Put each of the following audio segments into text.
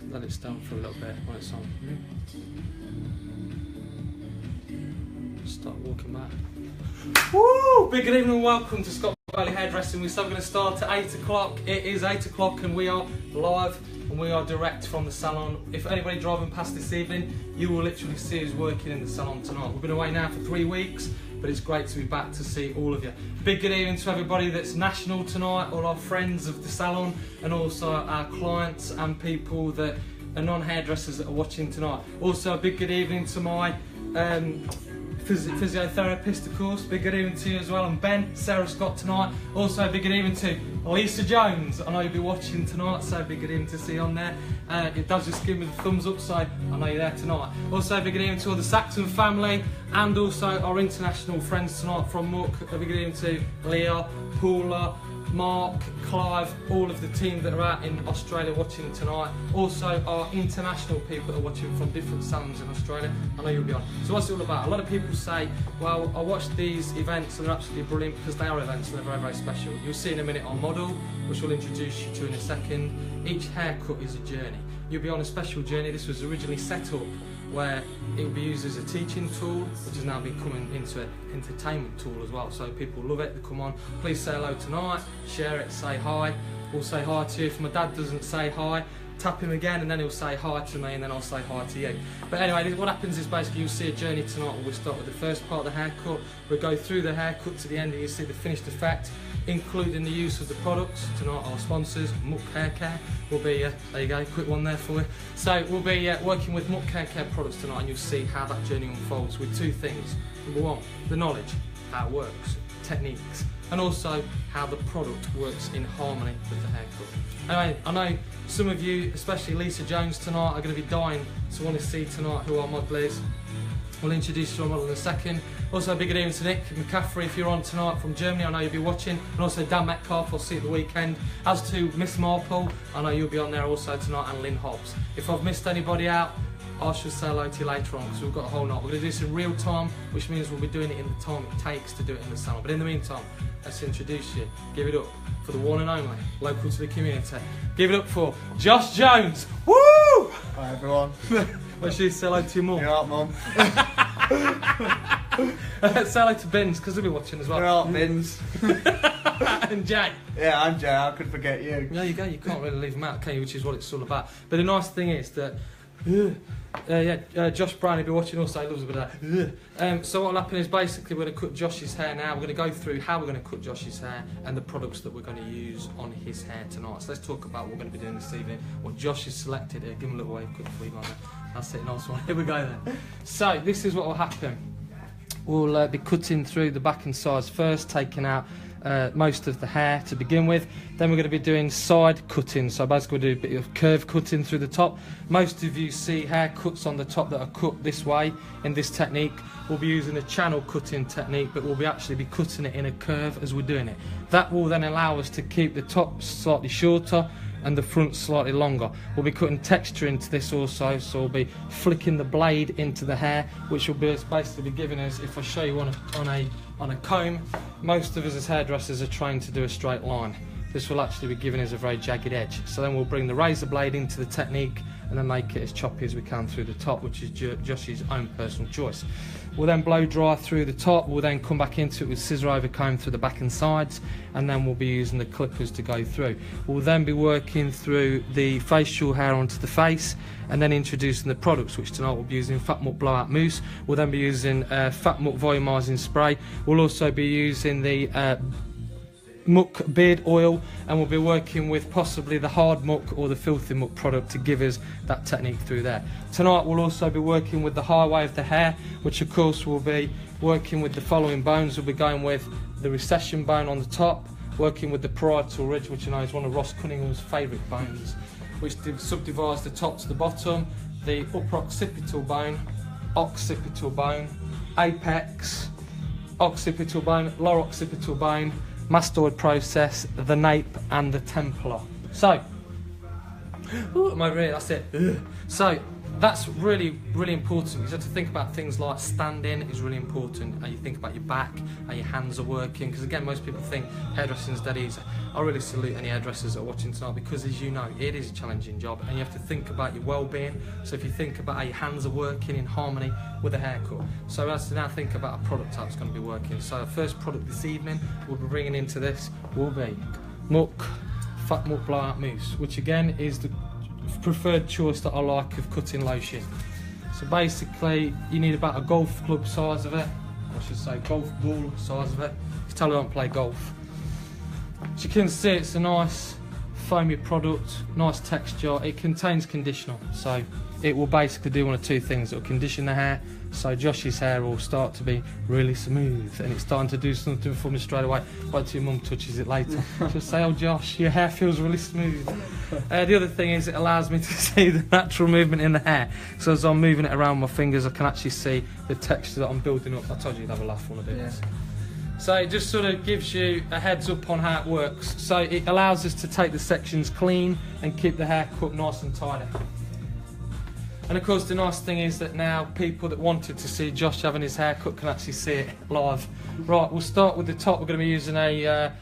let it stand for a little bit when it's on. Start walking back. Woo! Big good evening and welcome to Scott Valley Hairdressing. We're still going to start at 8 o'clock. It is 8 o'clock and we are live and we are direct from the salon. If anybody driving past this evening, you will literally see us working in the salon tonight. We've been away now for 3 weeks, but it's great to be back to see all of you. Big good evening to everybody that's national tonight, all our friends of the salon, and also our clients and people that are non-hairdressers that are watching tonight. Also a big good evening to my physiotherapist, of course. Big good evening to you as well, and Ben, Sarah Scott tonight. Also big good evening to Lisa Jones. I know you'll be watching tonight, so big good evening to see you on there. It does just give me the thumbs up, so I know you're there tonight. Also big good evening to all the Saxon family and also our international friends tonight from Muck. A big good evening to Leah, Paula, Mark, Clive, all of the team that are out in Australia watching tonight. Also our international people that are watching from different salons in Australia. I know you'll be on. So what's it all about? A lot of people say, well, I watch these events and they're absolutely brilliant because they are events and they're very, very special. You'll see in a minute our model, which we'll introduce you to in a second. Each haircut is a journey. You'll be on a special journey. This was originally set up where it will be used as a teaching tool, which has now been coming into an entertainment tool as well. So people love it, they come on. Please say hello tonight, share it, say hi. We'll say hi to you. If my dad doesn't say hi, tap him again and then he'll say hi to me and then I'll say hi to you. But anyway, what happens is basically you'll see a journey tonight where we start with the first part of the haircut. We'll go through the haircut to the end and you'll see the finished effect, including the use of the products. Tonight our sponsors, Muck Hair Care, will be, there you go, quick one there for you. So we'll be working with Muck Hair Care products tonight and you'll see how that journey unfolds with two things. Number one, the knowledge, how it works, techniques, and also how the product works in harmony with the haircut. Anyway, I know some of you, especially Lisa Jones tonight, are going to be dying to want to see tonight who our model is. We'll introduce you to our model in a second. Also a big good evening to Nick McCaffrey if you're on tonight from Germany, I know you'll be watching. And also Dan Metcalf, I'll see you at the weekend. As to Miss Marple, I know you'll be on there also tonight, and Lynn Hobbs. If I've missed anybody out, I shall say hello to you later on because we've got a whole lot. We're going to do this in real time, which means we'll be doing it in the time it takes to do it in the salon. But in the meantime, let's introduce you. Give it up for the one and only, local to the community. Give it up for Josh Jones. Woo! Hi everyone. Why should you say hello to your mum? You're out, mum. Say hello to Bins because they'll be watching as well. You're out, Bins. And Jay. Yeah, I'm Jay. How could forget you? There you go. You can't really leave them out, can you? Which is what it's all about. But the nice thing is that Josh Brown will be watching also, he loves a bit of that. So what will happen is basically we're going to cut Josh's hair now. We're going to go through how we're going to cut Josh's hair and the products that we're going to use on his hair tonight. So let's talk about what we're going to be doing this evening, what Josh has selected here. Give him a little wave, cut the sleeve on there. That's it, nice one. Here we go then. So this is what will happen. We'll be cutting through the back and sides first, taking out most of the hair to begin with. Then we're going to be doing side cutting, so basically we'll do a bit of curve cutting through the top. Most of you see haircuts on the top that are cut this way in this technique. We'll be using a channel cutting technique, but we'll actually be cutting it in a curve as we're doing it. That will then allow us to keep the top slightly shorter and the front slightly longer. We'll be cutting texture into this also, so we'll be flicking the blade into the hair, which will be basically be giving us, if I show you on a comb, most of us as hairdressers are trained to do a straight line. This will actually be giving us a very jagged edge. So then we'll bring the razor blade into the technique and then make it as choppy as we can through the top, which is Josh's own personal choice. We'll then blow dry through the top. We'll then come back into it with scissor over comb through the back and sides, and then we'll be using the clippers to go through. We'll then be working through the facial hair onto the face, and then introducing the products, which tonight we'll be using Fat Muck Blowout Mousse. We'll then be using Fat Muck Volumizing Spray. We'll also be using the Muck Beard Oil, and we'll be working with possibly the Hard Muck or the Filthy Muck product to give us that technique through there. Tonight we'll also be working with the highway of the hair, which of course will be working with the following bones. We'll be going with the recession bone on the top, working with the parietal ridge, which I know is one of Ross Cunningham's favourite bones, which subdivides the top to the bottom, the upper occipital bone, apex, occipital bone, lower occipital bone, mastoid process, the nape and the templar. So, ooh, my rear, that's it. So, that's really, really important. You have to think about things like standing is really important. You think about your back, how your hands are working. Because again, most people think hairdressing is dead easy. I really salute any hairdressers that are watching tonight, because as you know, it is a challenging job, and you have to think about your well-being. So if you think about how your hands are working in harmony with a haircut, so as to now think about a product type that's going to be working. So our first product this evening we'll be bringing into this will be Fat Muck Blowout Mousse, which again is the preferred choice that I like of cutting lotion. So basically you need about a golf club size of it, I should say golf ball size of it. You can tell I don't play golf. As you can see, it's a nice foamy product, nice texture. It contains conditioner, so it will basically do one of two things. It will condition the hair, so Josh's hair will start to be really smooth, and it's starting to do something for me straight away. Wait till your mum touches it later. She'll say, "Oh Josh, your hair feels really smooth." The other thing is it allows me to see the natural movement in the hair. So as I'm moving it around my fingers, I can actually see the texture that I'm building up. I told you you'd have a laugh when I do this. So it just sort of gives you a heads up on how it works. So it allows us to take the sections clean and keep the hair cut nice and tidy. And of course the nice thing is that now people that wanted to see Josh having his hair cut can actually see it live. Right, we'll start with the top. We're going to be using a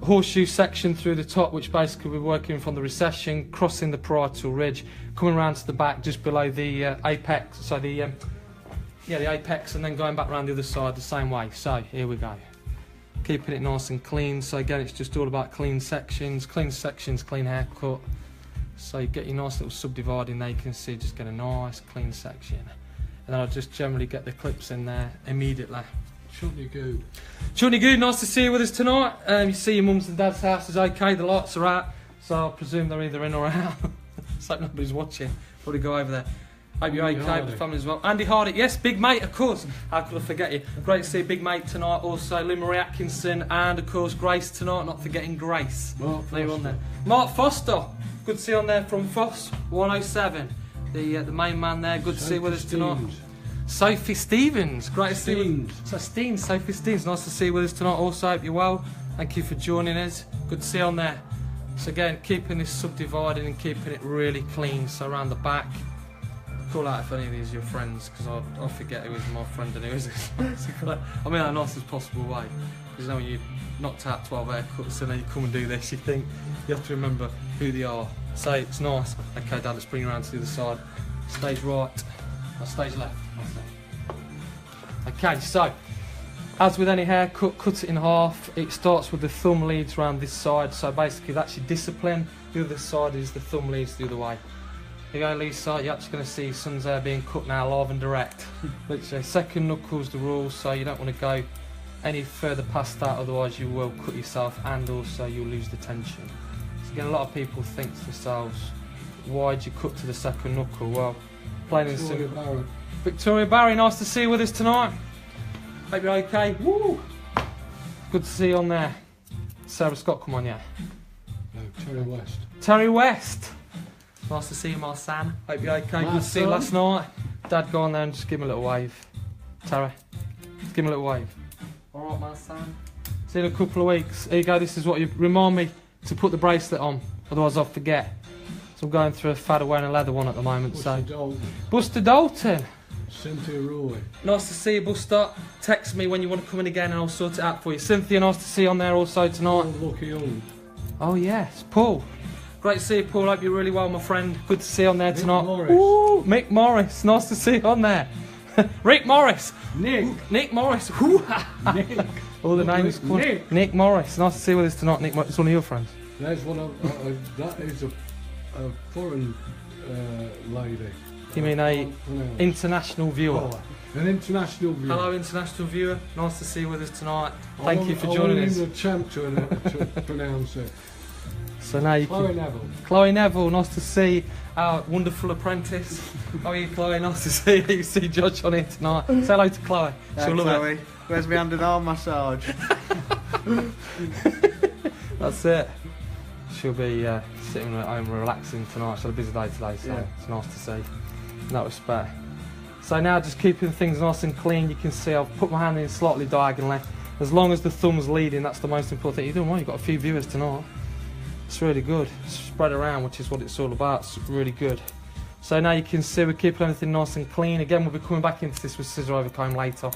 horseshoe section through the top, which basically we're working from the recession, crossing the parietal ridge, coming around to the back just below the apex, so the apex, and then going back around the other side the same way. So here we go. Keeping it nice and clean. So again, it's just all about clean sections, clean haircut. So you get your nice little subdividing there, you can see, just get a nice clean section. And then I'll just generally get the clips in there immediately. Shouldn't good. Shouldn't good, nice to see you with us tonight. You see your mum's and dad's house is okay, the lights are out, so I presume they're either in or out. So nobody's watching, probably go over there. Hope you're okay with the family as well. Andy Hardy, yes, big mate, of course. How could I forget you? Great to see big mate tonight. Also, Lynn Marie Atkinson, and of course Grace tonight. Not forgetting Grace. Mark on there. Mark Foster, good to see you on there from Foss 107. The main man there. Good to see you with us tonight. Sophie Stevens, great to see you. Sophie Stevens, nice to see you with us tonight. Also, hope you're well. Thank you for joining us. Good to see you on there. So again, keeping this subdividing and keeping it really clean. So around the back. Call out if any of these are your friends, because I forget who is my friend and who isn't. I mean that nicest possible way, because you know when you knocked out 12 haircuts and then you come and do this, you think you have to remember who they are. So it's nice. Okay Dad, let's bring you around to the other side. Stage right, or stage left. Okay, so as with any haircut, cut it in half. It starts with the thumb leads around this side, so basically that's your discipline. The other side is the thumb leads the other way. Here you go, Lisa, you're actually going to see son's hair being cut now live and direct. Literally, second knuckle's the rule, so you don't want to go any further past that, otherwise you will cut yourself and also you'll lose the tension. So again, a lot of people think to themselves, why'd you cut to the second knuckle? Well, plain and simple. Victoria Barry, nice to see you with us tonight. Hope you're okay. Woo! Good to see you on there. Sarah Scott, come on, yeah. No, Terry West. Terry West. Nice to see you, my son. Hope you're okay. Good to see you last night. Dad, go on there and just give him a little wave. Terry, just give him a little wave. Alright, my son. See you in a couple of weeks. Here you go, this is what you remind me to put the bracelet on, otherwise I'll forget. So I'm going through a fad of wearing a leather one at the moment. Buster Dalton. Cynthia Roy. Nice to see you, Buster. Text me when you want to come in again and I'll sort it out for you. Cynthia, nice to see you on there also tonight. Lucky Young. Oh yes, Paul. Great to see you, Paul. Hope you're really well, my friend. Good to see you on there tonight. Morris. Ooh, Mick Morris. Nice to see you on there. Rick Morris. Nick. Ooh, Nick Morris. Nick. All the names. Nick Morris. Nice to see you with us tonight, Nick Morris. It's one of your friends. There's one of that is a foreign lady. You mean a international viewer? Oh, an international viewer. Hello, international viewer. Nice to see you with us tonight. Thank you for joining us. I'm the champ to pronounce it. So now you Chloe Neville. Chloe Neville, nice to see our wonderful apprentice. How are you, Chloe? Nice to see you. See Josh on here tonight. Say hello to Chloe. She'll love Chloe. it. Where's my hand and arm massage? That's it. She'll be sitting at home relaxing tonight. She's had a busy day today, so it's nice to see. In that respect. So now just keeping things nice and clean. You can see I've put my hand in slightly diagonally. As long as the thumb's leading, that's the most important thing. You're doing well. You've got a few viewers tonight. It's really good. It's spread around, which is what it's all about. It's really good. So now you can see we're keeping everything nice and clean. Again, we'll be coming back into this with scissor overcomb later.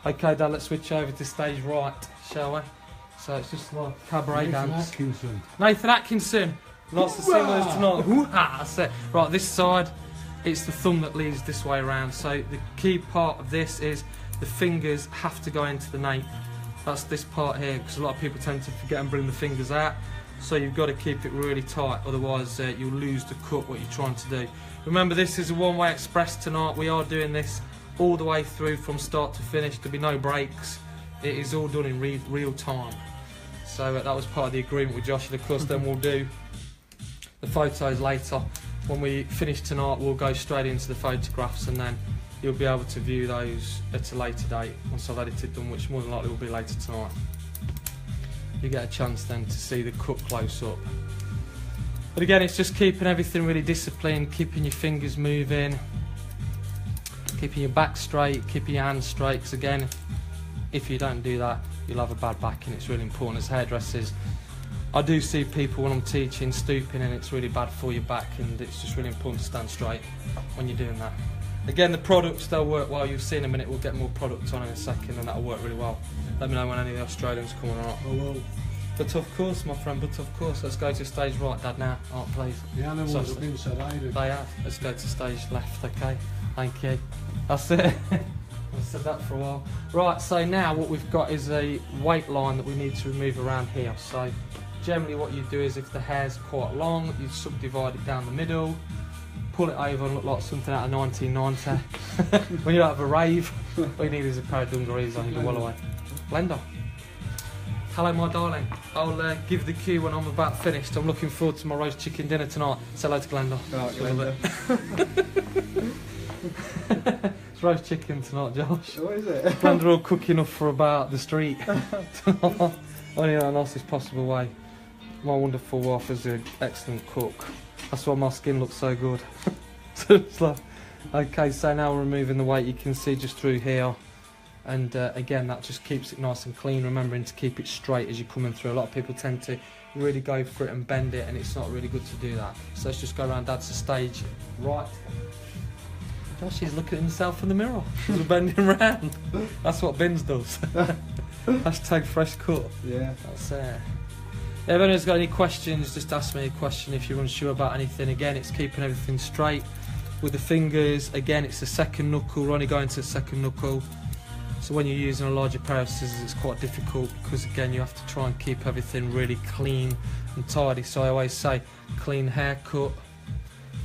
Okay, Dad, let's switch over to stage right, shall we? So it's just like cabaret dance. Nathan Atkinson. Lots of singers tonight. Hoo-ha! That's it. Right, this side, it's the thumb that leads this way around. So the key part of this is the fingers have to go into the nape. That's this part here, because a lot of people tend to forget and bring the fingers out. So you've got to keep it really tight, otherwise you'll lose the cut what you're trying to do. Remember, this is a one-way express tonight. We are doing this all the way through from start to finish. There'll be no breaks. It is all done in real time. So that was part of the agreement with Josh, and of course then we'll do the photos later. When we finish tonight, we'll go straight into the photographs, and then you'll be able to view those at a later date once I've edited them, which more than likely will be later tonight. You get a chance then to see the cut close up. But again, it's just keeping everything really disciplined, keeping your fingers moving, keeping your back straight, keeping your hands straight, because again, if you don't do that, you'll have a bad back, and it's really important as hairdressers. I do see people when I'm teaching stooping, and it's really bad for your back, and it's just really important to stand straight when you're doing that. Again, the products, they'll work well. You'll see in a minute, we'll get more products on in a second, and that'll work really well. Let me know when any of the Australians come on. Oh well. But of course, my friend, but of course. Let's go to stage right, Dad, now. Oh, please. The animals have been sedated. They have. Let's go to stage left, okay? Thank you. That's it. I've said that for a while. Right, so now what we've got is a weight line that we need to remove around here. So generally what you do is, if the hair's quite long, you subdivide it down the middle, pull it over and look like something out of 1990. When you're out of a rave, all you need is a pair of dungarees on you, well away. Blender. Hello, my darling. I'll give the cue when I'm about finished. I'm looking forward to my roast chicken dinner tonight. Say hello to Glenda. Right, Glenda. It's roast chicken tonight, Josh. What is it? Glenda will cook enough for about the street. Only in the nicest possible way. My wonderful wife is an excellent cook. That's why my skin looks so good. So it's like, okay, so now we're removing the weight. You can see just through here. And again, that just keeps it nice and clean, remembering to keep it straight as you're coming through. A lot of people tend to really go for it and bend it, and it's not really good to do that. So let's just go around Dad's stage right. Josh is looking at himself in the mirror. He's bending around. That's what Bins does. Hashtag fresh cut. Yeah. That's it. If anyone's got any questions, just ask me a question if you're unsure about anything. Again, it's keeping everything straight with the fingers. Again, it's the second knuckle. We're only going to the second knuckle. So when you're using a larger pair of scissors, it's quite difficult, because again, you have to try and keep everything really clean and tidy. So I always say clean haircut,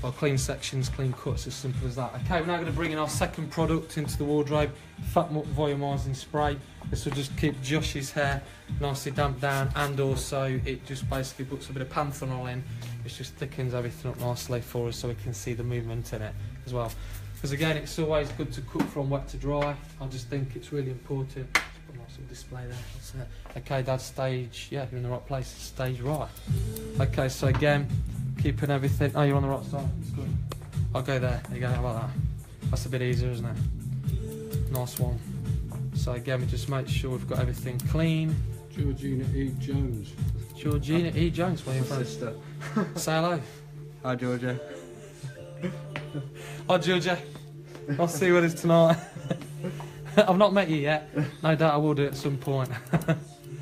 or clean sections, clean cuts, as simple as that. Okay, we're now going to bring in our second product into the wardrobe, Fat Mutt Volumising Spray. This will just keep Josh's hair nicely damped down, and also it just basically puts a bit of panthenol in, which just thickens everything up nicely for us so we can see the movement in it as well. Because again, it's always good to cook from wet to dry. I just think it's really important. Just put a nice little display there. That's it. Okay, Dad's stage. Yeah, you're in the right place. Stage right. Okay, so again, keeping everything. Oh, you're on the right side. It's good. I'll go there. There you go. How about that? That's a bit easier, isn't it? Nice one. So again, we just make sure we've got everything clean. Georgina E. Jones. Georgina E. Jones, where are you from? Sister. Say hello. Hi, Georgia. Hi, Georgia. I'll see you with us tonight. I've not met you yet. No doubt I will do at some point.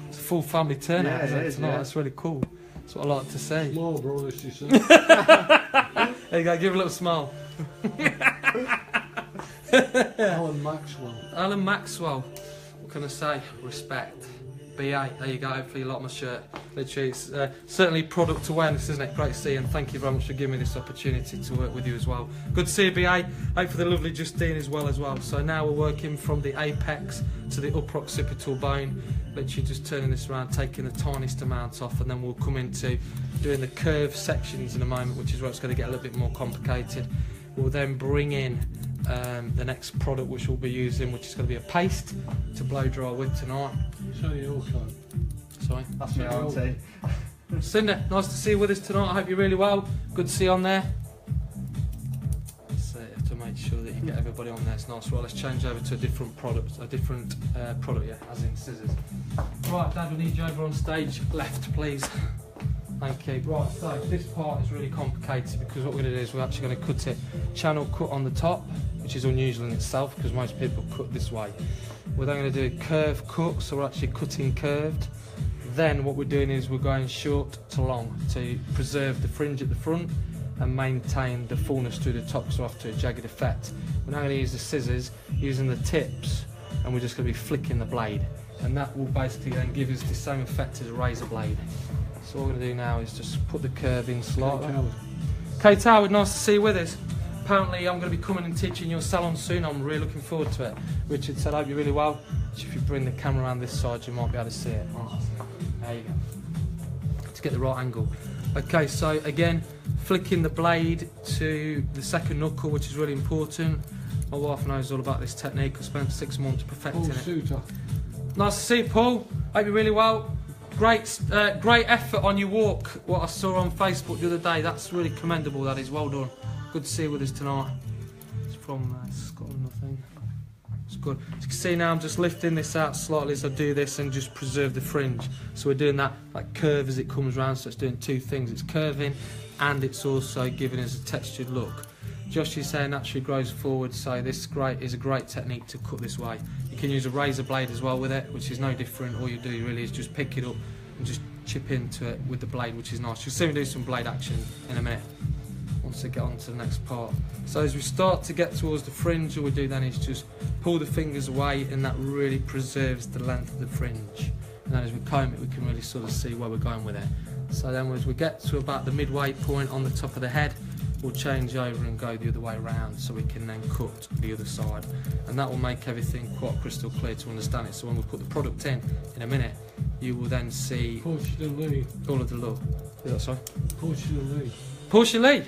It's a full family turnout, isn't it, tonight? Yeah. That's really cool. That's what I like to see. Small brother, she said. There you go, give a little smile. Alan Maxwell. Alan Maxwell. What can I say? Respect. BA, there you go, hopefully you like my shirt. Literally, it's certainly product awareness, isn't it? Great to see you, and thank you very much for giving me this opportunity to work with you as well. Good to see you, BA. Hopefully the lovely Justine as well. So now we're working from the apex to the upper occipital bone. Literally just turning this around, taking the tiniest amount off, and then we'll come into doing the curved sections in a moment, which is where it's going to get a little bit more complicated. We'll then bring in the next product which we'll be using, which is going to be a paste to blow dry with tonight. So you also. Sorry. That's my auntie. Cinder, nice to see you with us tonight. I hope you're really well. Good to see you on there. So you have to make sure that you get everybody on there. It's nice. Well, let's change over to a different product. Yeah, as in scissors. Right, Dad, we need you over on stage left, please. Thank you. Right, so this part is really complicated because what we're going to do is we're actually going to cut it channel cut on the top, which is unusual in itself because most people cut this way. We're then going to do a curve cut, so we're actually cutting curved. Then what we're doing is we're going short to long to preserve the fringe at the front and maintain the fullness through the top, so after a jagged effect. We're now going to use the scissors, using the tips, and we're just going to be flicking the blade. And that will basically then give us the same effect as a razor blade. So what we're going to do now is just put the curve in slightly. Kate Howard, nice to see you with us. Apparently I'm going to be coming and teaching your salon soon. I'm really looking forward to it. Richard said I hope you're really well. So if you bring the camera around this side you might be able to see it. Oh, there you go. To get the right angle. Okay, so again, flicking the blade to the second knuckle, which is really important. My wife knows all about this technique. I spent 6 months perfecting it. Shooter. Nice to see you, Paul. Hope you're really well. Great effort on your walk. What I saw on Facebook the other day, that's really commendable. That is, well done. Good to see you with us tonight. It's from Scotland, I think. It's good. As you can see now, I'm just lifting this out slightly as I do this and just preserve the fringe. So we're doing that like curve as it comes round. So it's doing two things. It's curving and it's also giving us a textured look. Josh is saying naturally grows forward, so this is a great technique to cut this way. You can use a razor blade as well with it, which is no different. All you do really is just pick it up and just chip into it with the blade, which is nice. You'll see me do some blade action in a minute once I get on to the next part. So as we start to get towards the fringe, all we do then is just pull the fingers away, and that really preserves the length of the fringe. And then as we comb it, we can really sort of see where we're going with it. So then as we get to about the midway point on the top of the head, we'll change over and go the other way around so we can then cut the other side, and that will make everything quite crystal clear to understand it. So when we put the product in a minute, you will then see all of the look. Yeah, sorry. Portia Lee.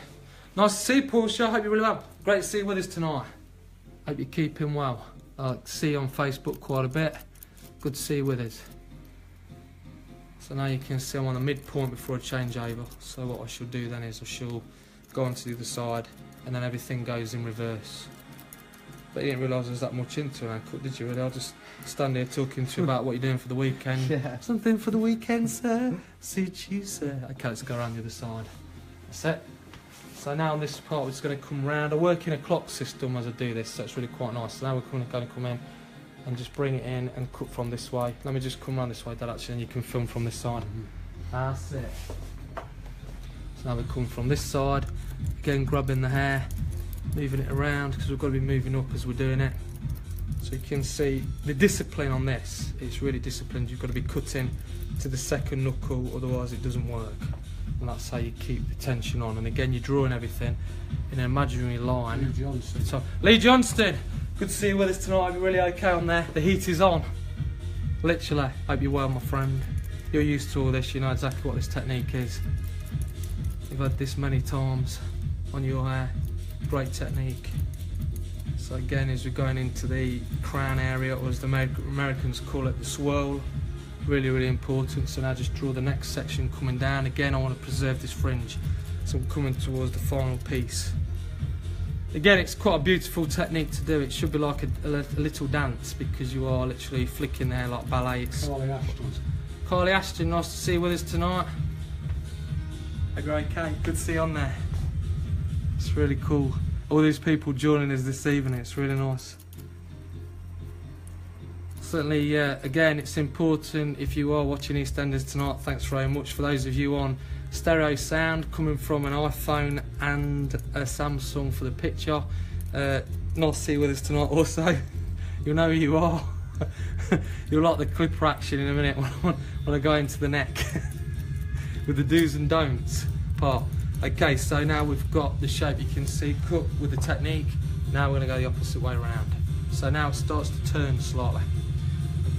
Nice to see you, Portia. Hope you're really well. Great to see you with us tonight. Hope you're keeping well. I see you on Facebook quite a bit. Good to see you with us. So now you can see I'm on the midpoint before I change over. So what I shall do then is I shall go on to the other side, and then everything goes in reverse. But you didn't realise there was that much into it, did you really? I'll just stand here talking to you about what you're doing for the weekend. Yeah. Something for the weekend, sir. Suit you, sir. Okay, let's go around the other side. That's it. So now on this part we're just going to come round. I work in a clock system as I do this, so it's really quite nice. So now we're going to come in and just bring it in and cut from this way. Let me just come around this way, Dad, actually, and you can film from this side. That's it. So now we come from this side, again grabbing the hair, moving it around because we've got to be moving up as we're doing it. So you can see the discipline on this, it's really disciplined. You've got to be cutting to the second knuckle, otherwise it doesn't work. And that's how you keep the tension on. And again, you're drawing everything in an imaginary line. Lee Johnston. So, Lee Johnston, good to see you with us tonight. You're really okay on there. The heat is on. Literally, hope you're well, my friend. You're used to all this, you know exactly what this technique is. You've had this many times on your hair. Great technique. So again, as we're going into the crown area, or as the Americans call it, the swirl, really, really important. So now just draw the next section coming down. Again, I want to preserve this fringe, so I'm coming towards the final piece. Again, it's quite a beautiful technique to do. It should be like a little dance, because you are literally flicking the hair like ballet. Carly Ashton, nice to see you with us tonight. A great cake, good to see you on there. It's really cool. All these people joining us this evening, it's really nice. Certainly, again, it's important if you are watching EastEnders tonight, thanks very much. For those of you on stereo sound, coming from an iPhone and a Samsung for the picture, nice to see you with us tonight also. You'll know who you are. You'll like the clipper action in a minute when I go into the neck with the do's and don'ts part. Okay, so now we've got the shape you can see cut with the technique. Now we're going to go the opposite way around. So now it starts to turn slightly.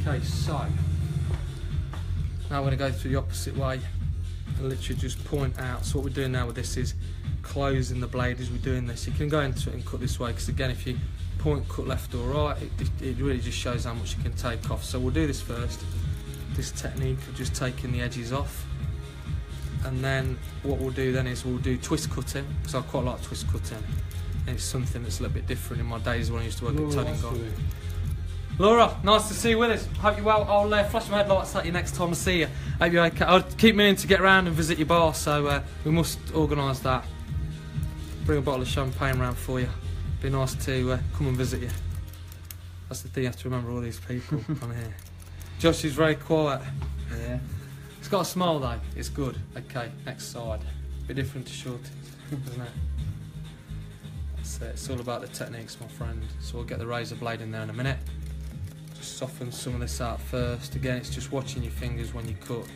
Okay, so now we're going to go through the opposite way and literally just point out. So what we're doing now with this is closing the blade as we're doing this. You can go into it and cut this way, because again, if you point, cut left or right, it really just shows how much you can take off. So we'll do this first, this technique of just taking the edges off, and then what we'll do then is we'll do twist cutting, because I quite like twist cutting, and it's something that's a little bit different in my days when I used to work at Tony Gone. Laura, nice to see you with us. Hope you're well. I'll flash my headlights at you next time I see you. Hope you're okay. I'll keep meaning to get around and visit your bar, so we must organise that. Bring a bottle of champagne round for you. Be nice to come and visit you. That's the thing, you have to remember all these people on here. Josh is very quiet. Yeah. He's got a smile though, it's good. Okay, next side. Bit different to shorties, isn't it? That's it. It's all about the techniques, my friend. So we'll get the razor blade in there in a minute. Just soften some of this out first. Again, it's just watching your fingers when you cut.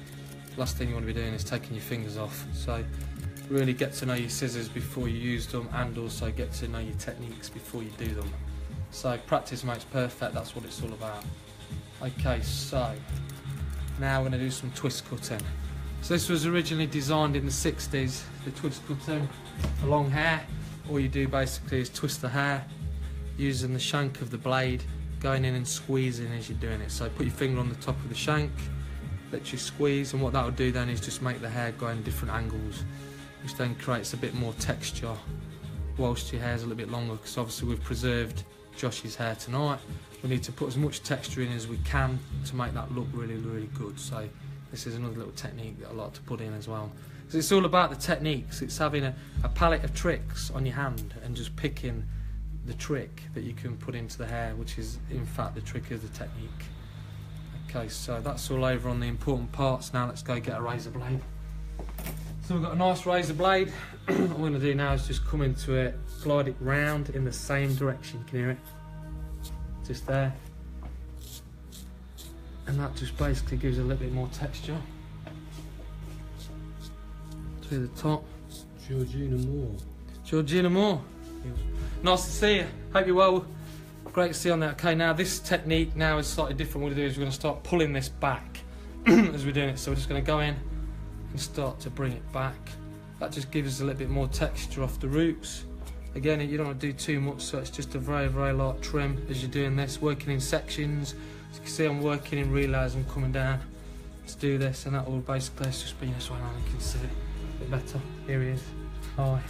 Last thing you want to be doing is taking your fingers off. So really get to know your scissors before you use them, and also get to know your techniques before you do them. So practice makes perfect, that's what it's all about. Okay, so now we're going to do some twist cutting. So this was originally designed in the 60s, the twist cutting for long hair. All you do basically is twist the hair using the shank of the blade, going in and squeezing as you're doing it. So put your finger on the top of the shank, let you squeeze, and what that will do then is just make the hair go in different angles, which then creates a bit more texture whilst your hair's a little bit longer, because obviously we've preserved Josh's hair tonight. We need to put as much texture in as we can to make that look really, really good. So this is another little technique that I like to put in as well. So it's all about the techniques. It's having a palette of tricks on your hand and just picking the trick that you can put into the hair, which is in fact the trick of the technique. Okay, so that's all over on the important parts. Now let's go get a razor blade. So we've got a nice razor blade. What we're going to do now is just come into it, glide it round in the same direction. You can hear it? Just there. And that just basically gives a little bit more texture to the top. Georgina Moore. Georgina Moore. Nice to see you. Hope you're well. Great to see you on that. Okay, now this technique now is slightly different. What we're going to do is we're going to start pulling this back as we're doing it. So we're just going to go in and start to bring it back. That just gives us a little bit more texture off the roots. Again, you don't want to do too much, so it's just a very, very light trim as you're doing this, working in sections. As you can see, I'm working in relays. I'm coming down to do this, and that will basically, let's just bring this one on, you can see it a bit better. Here he is. Hi.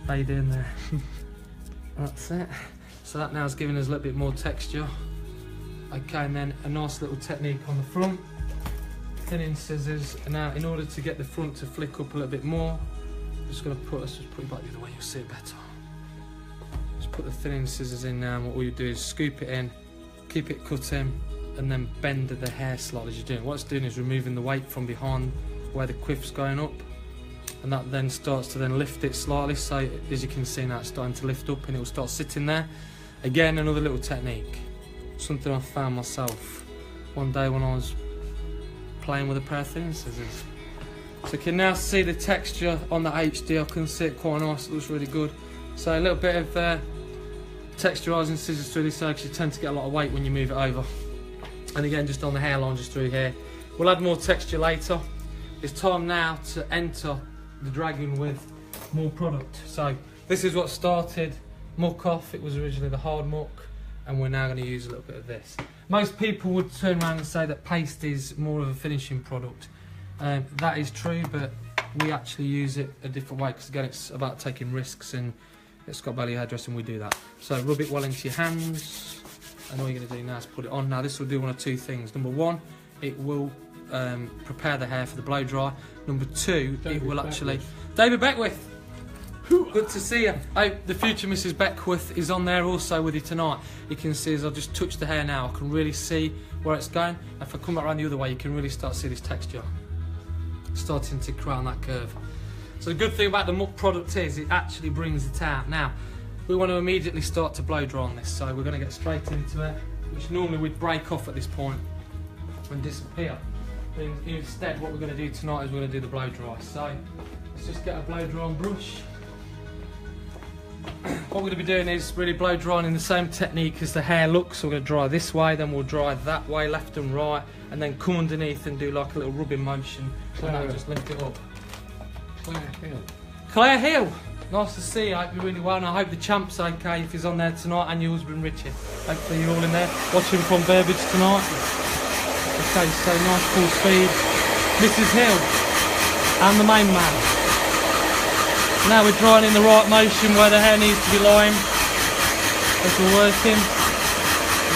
How you doing there? That's it. So that now is giving us a little bit more texture. Okay, and then a nice little technique on the front. Thinning scissors, and now in order to get the front to flick up a little bit more, I'm just going to put, let's just put it back the other way, you'll see it better. Just put the thinning scissors in now, and what we do is scoop it in, keep it cut in, and then bend the hair slightly as you're doing. What it's doing is removing the weight from behind where the quiff's going up, and that then starts to then lift it slightly. So as you can see now, it's starting to lift up and it will start sitting there. Again, another little technique, something I found myself one day when I was playing with a pair of thinning scissors. So you can now see the texture on the HD. I can see it quite nice, it looks really good. So a little bit of texturising scissors through this, because you tend to get a lot of weight when you move it over. And again, just on the hairline, just through here. We'll add more texture later. It's time now to enter the dragon with more product. So this is what started muck off. It was originally the hard muck, and we're now going to use a little bit of this. Most people would turn around and say that paste is more of a finishing product. That is true, but we actually use it a different way, because again, it's about taking risks, and at Scott Bailey Hairdressing we do that. So rub it well into your hands, and all you're going to do now is put it on. Now this will do one of two things. Number one, it will prepare the hair for the blow dry. Number two, it will actually... David Beckwith! Good to see you. The future Mrs. Beckwith is on there also with you tonight. You can see as I just touch the hair now, I can really see where it's going. If I come back around the other way, you can really start to see this texture starting to create on that curve. So the good thing about the muck product is it actually brings it out. Now, we want to immediately start to blow dry on this, so we're going to get straight into it, which normally we'd break off at this point and disappear. But instead, what we're going to do tonight is we're going to do the blow dry. So let's just get a blow dry brush. What we're going to be doing is really blow drying in the same technique as the hair looks. So we're going to dry this way, then we'll dry that way, left and right, and then come underneath and do like a little rubbing motion, and that'll just lift it up. Claire Hill. Claire Hill, nice to see you. I hope you're really well, and I hope the champ's okay if he's on there tonight, and your husband Richard. Hopefully you're all in there watching from Burbage tonight. Okay, so nice full speed. Mrs. Hill and the main man. Now we're drying in the right motion where the hair needs to be lying as we're working.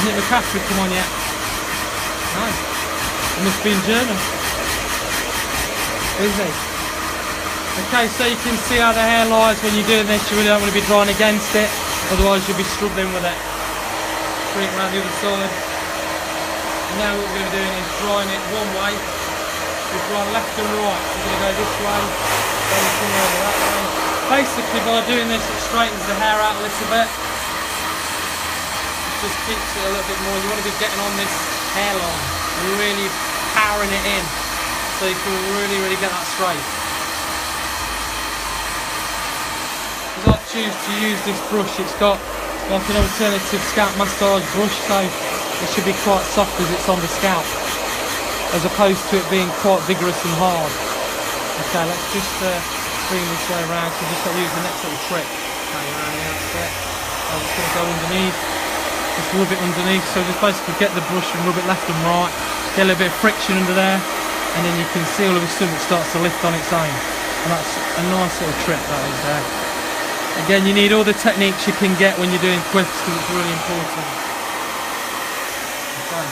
Nick McCaffrey come on yet? No. He must be in German. Is he? Okay, so you can see how the hair lies when you're doing this. You really don't want to be drawing against it, otherwise you'll be struggling with it. Bring it around the other side. And now what we're going to be doing is drawing it one way. We're drawing left and right. We're going to go this way, then come over that way. Basically, by doing this, it straightens the hair out a little bit. It just keeps it a little bit more. You want to be getting on this hairline and really powering it in, so you can really get that straight. Because I choose to use this brush, it's got like an alternative scalp massage brush, so it should be quite soft as it's on the scalp, as opposed to it being quite vigorous and hard. Okay, let's just bring this way around, so just use the next little trick. Okay, around the outset. I'm just going to go underneath, just rub it underneath, so just basically get the brush and rub it left and right, get a little bit of friction under there, and then you can see all of a sudden it starts to lift on its own. And that's a nice little trick that is there. Again, you need all the techniques you can get when you're doing quiffs, because it's really important. Okay.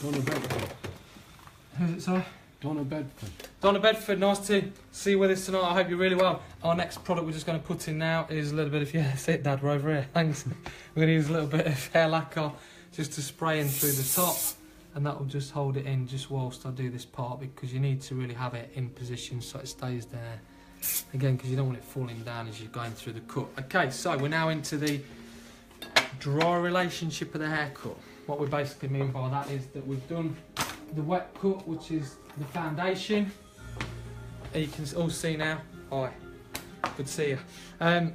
Donna Bedford. Who's it, sorry? Donna Bedford. Donna Bedford, nice to see you with us tonight. I hope you're really well. Our next product we're just going to put in now is a little bit of, yeah, sit Dad, we're over here, thanks. We're going to use a little bit of hair lacquer just to spray in through the top, and that will just hold it in just whilst I do this part, because you need to really have it in position so it stays there. Again, because you don't want it falling down as you're going through the cut. Okay, so we're now into the dry relationship of the haircut. What we basically mean by that is that we've done the wet cut, which is the foundation. You can all see now. Hi, good to see you.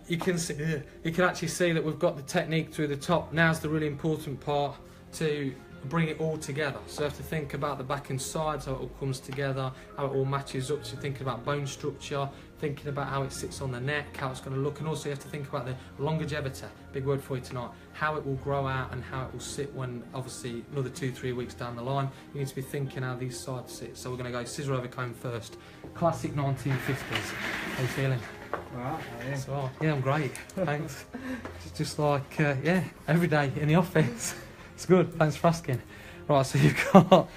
You can actually see that we've got the technique through the top. Now's the really important part to bring it all together. So you have to think about the back and sides, how it all comes together, how it all matches up. So you're thinking about bone structure, thinking about how it sits on the neck, how it's going to look, and also you have to think about the longevity, big word for you tonight, how it will grow out and how it will sit when obviously another 2-3 weeks down the line. You need to be thinking how these sides sit. So we're going to go scissor over comb first. Classic 1950s. How you feeling? Alright, how are you? So, yeah, I'm great, thanks. It's just like, yeah, every day in the office. It's good, thanks for asking. Right, so you've got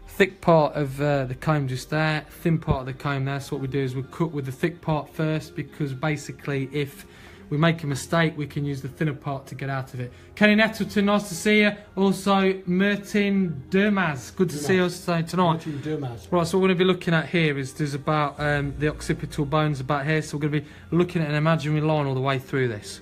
thick part of the comb just there, thin part of the comb there. So what we do is we cut with the thick part first, because basically if we make a mistake, we can use the thinner part to get out of it. Kenny Nettleton, nice to see you. Also, Martin Dermaz, good to see us tonight. Martin Dermaz. Right, so what we're going to be looking at here is there's about the occipital bones about here. So we're going to be looking at an imaginary line all the way through this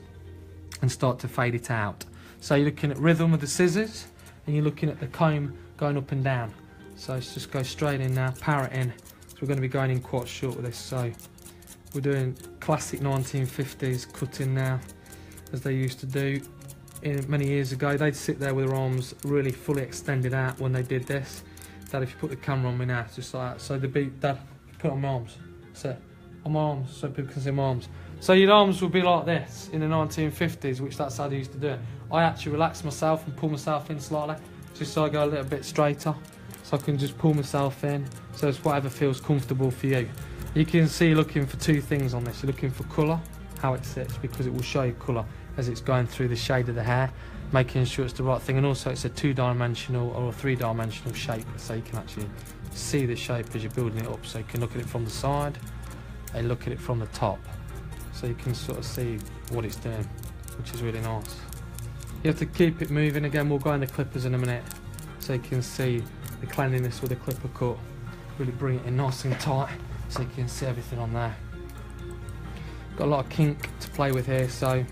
and start to fade it out. So you're looking at rhythm with the scissors, and you're looking at the comb going up and down. So let's just go straight in now, power it in. So we're going to be going in quite short with this. So we're doing classic 1950s cutting now, as they used to do many years ago. They'd sit there with their arms really fully extended out when they did this. Dad, if you put the camera on me now, just like that. So the beat, Dad, put it on my arms. So on my arms, so people can see my arms. So your arms would be like this in the 1950s, which that's how they used to do it. I actually relax myself and pull myself in slightly, just so I go a little bit straighter. So I can just pull myself in, so it's whatever feels comfortable for you. You can see you're looking for two things on this. You're looking for colour, how it sits, because it will show you colour as it's going through the shade of the hair, making sure it's the right thing. And also it's a 2-dimensional or a 3-dimensional shape, so you can actually see the shape as you're building it up. So you can look at it from the side and look at it from the top, so you can sort of see what it's doing, which is really nice. You have to keep it moving. Again, we'll go in the clippers in a minute, so you can see the cleanliness with the clipper cut. Really bring it in nice and tight, so you can see everything on there. Got a lot of kink to play with here, so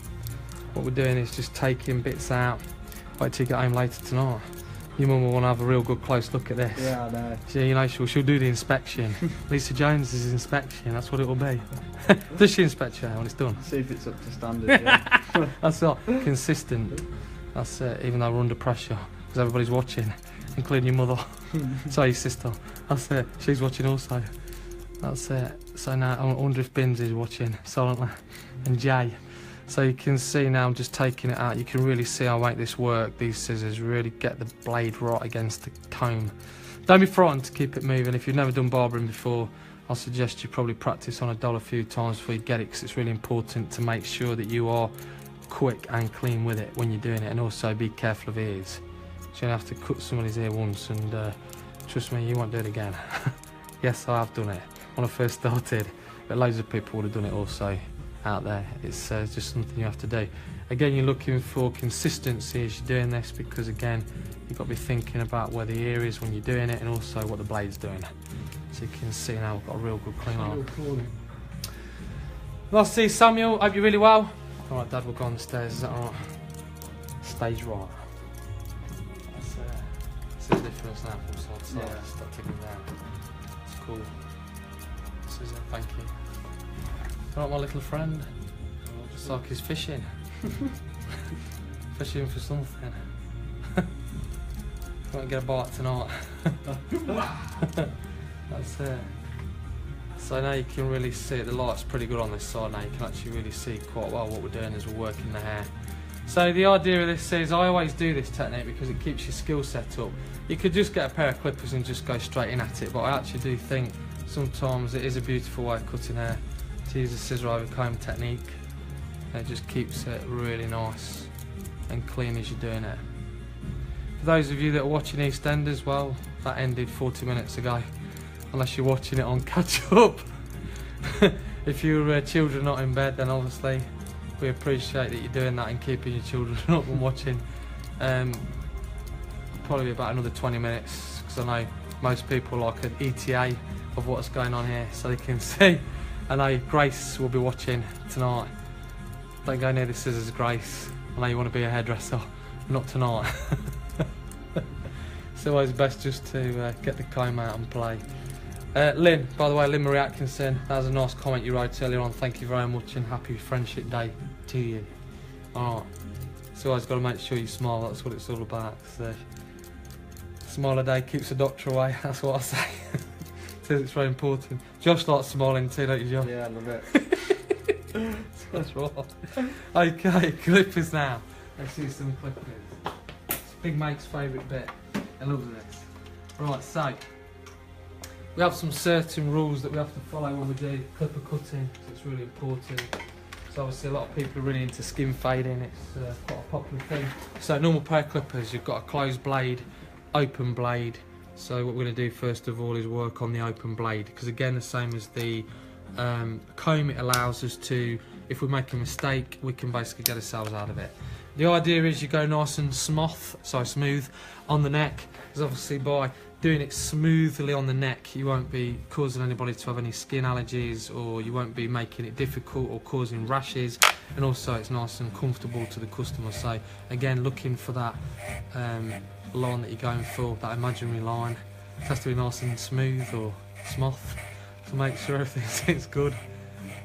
what we're doing is just taking bits out. Wait till you get home later tonight. Your mum will want to have a real good close look at this. Yeah, I know. You know, she'll do the inspection. Lisa Jones's inspection, that's what it will be. Does she inspect you when it's done? See if it's up to standard, yeah. That's not consistent. That's it, even though we're under pressure, because everybody's watching, including your mother. Sorry, your sister. That's it, she's watching also. That's it. So now I wonder if Bins is watching silently, and Jay. So you can see now I'm just taking it out. You can really see how I make this work. These scissors really get the blade right against the comb. Don't be frightened to keep it moving. If you've never done barbering before, I'll suggest you probably practice on a doll a few times before you get it, because it's really important to make sure that you are quick and clean with it when you're doing it, and also be careful of ears. So you have to cut somebody's ear once, and trust me, you won't do it again. Yes, I have done it when I first started, but loads of people would have done it also out there. It's just something you have to do. Again, you're looking for consistency as you're doing this, because again, you've got to be thinking about where the ear is when you're doing it, and also what the blade's doing. So you can see now we've got a real good clean arm. Nice to see you, Samuel. Hope you're really well. Alright, Dad, we'll go on the stairs. Is that alright? Stage right. See the difference now from side to side. Yeah. Start ticking down. It's cool. Scissor, thank you. Alright, my little friend. Just like he's fishing. Fishing for something. Won't get a bite tonight. That's it. So now you can really see it. The light's pretty good on this side now. You can actually really see quite well what we're doing as we're working the hair. So the idea of this is, I always do this technique because it keeps your skill set up. You could just get a pair of clippers and just go straight in at it, but I actually do think sometimes it is a beautiful way of cutting hair to use a scissor over comb technique. It just keeps it really nice and clean as you're doing it. For those of you that are watching EastEnders, well, that ended 40 minutes ago, unless you're watching it on catch up. If your children are not in bed, then obviously we appreciate that you're doing that and keeping your children up and watching. Probably about another 20 minutes, because I know most people like an ETA of what's going on here, so they can see. I know Grace will be watching tonight. Don't go near the scissors, Grace. I know you want to be a hairdresser, not tonight. It's always best just to get the comb out and play. Lynn, by the way, Lynn Marie Atkinson, that was a nice comment you wrote earlier on. Thank you very much, and happy Friendship Day to you. Alright, so always got to make sure you smile, that's what it's all about. So, smile a day keeps the doctor away, that's what I say. Says it's very important. Josh likes smiling too, don't you, Josh? Yeah, I love it. That's right. Okay, clippers now. Let's see some clippers. It's Big Mate's favourite bit. I love this. Right, so we have some certain rules that we have to follow when we do clipper cutting, so it's really important. So obviously a lot of people are really into skin fading, it's quite a popular thing. So normal pair of clippers, you've got a closed blade, open blade. So what we're going to do first of all is work on the open blade, because again, the same as the comb, it allows us to, if we make a mistake, we can basically get ourselves out of it. The idea is you go nice and smooth on the neck, because obviously by doing it smoothly on the neck, you won't be causing anybody to have any skin allergies, or you won't be making it difficult or causing rashes, and also it's nice and comfortable to the customer. So again, looking for that line that you're going for, that imaginary line. It has to be nice and smooth or smooth to make sure everything sits good.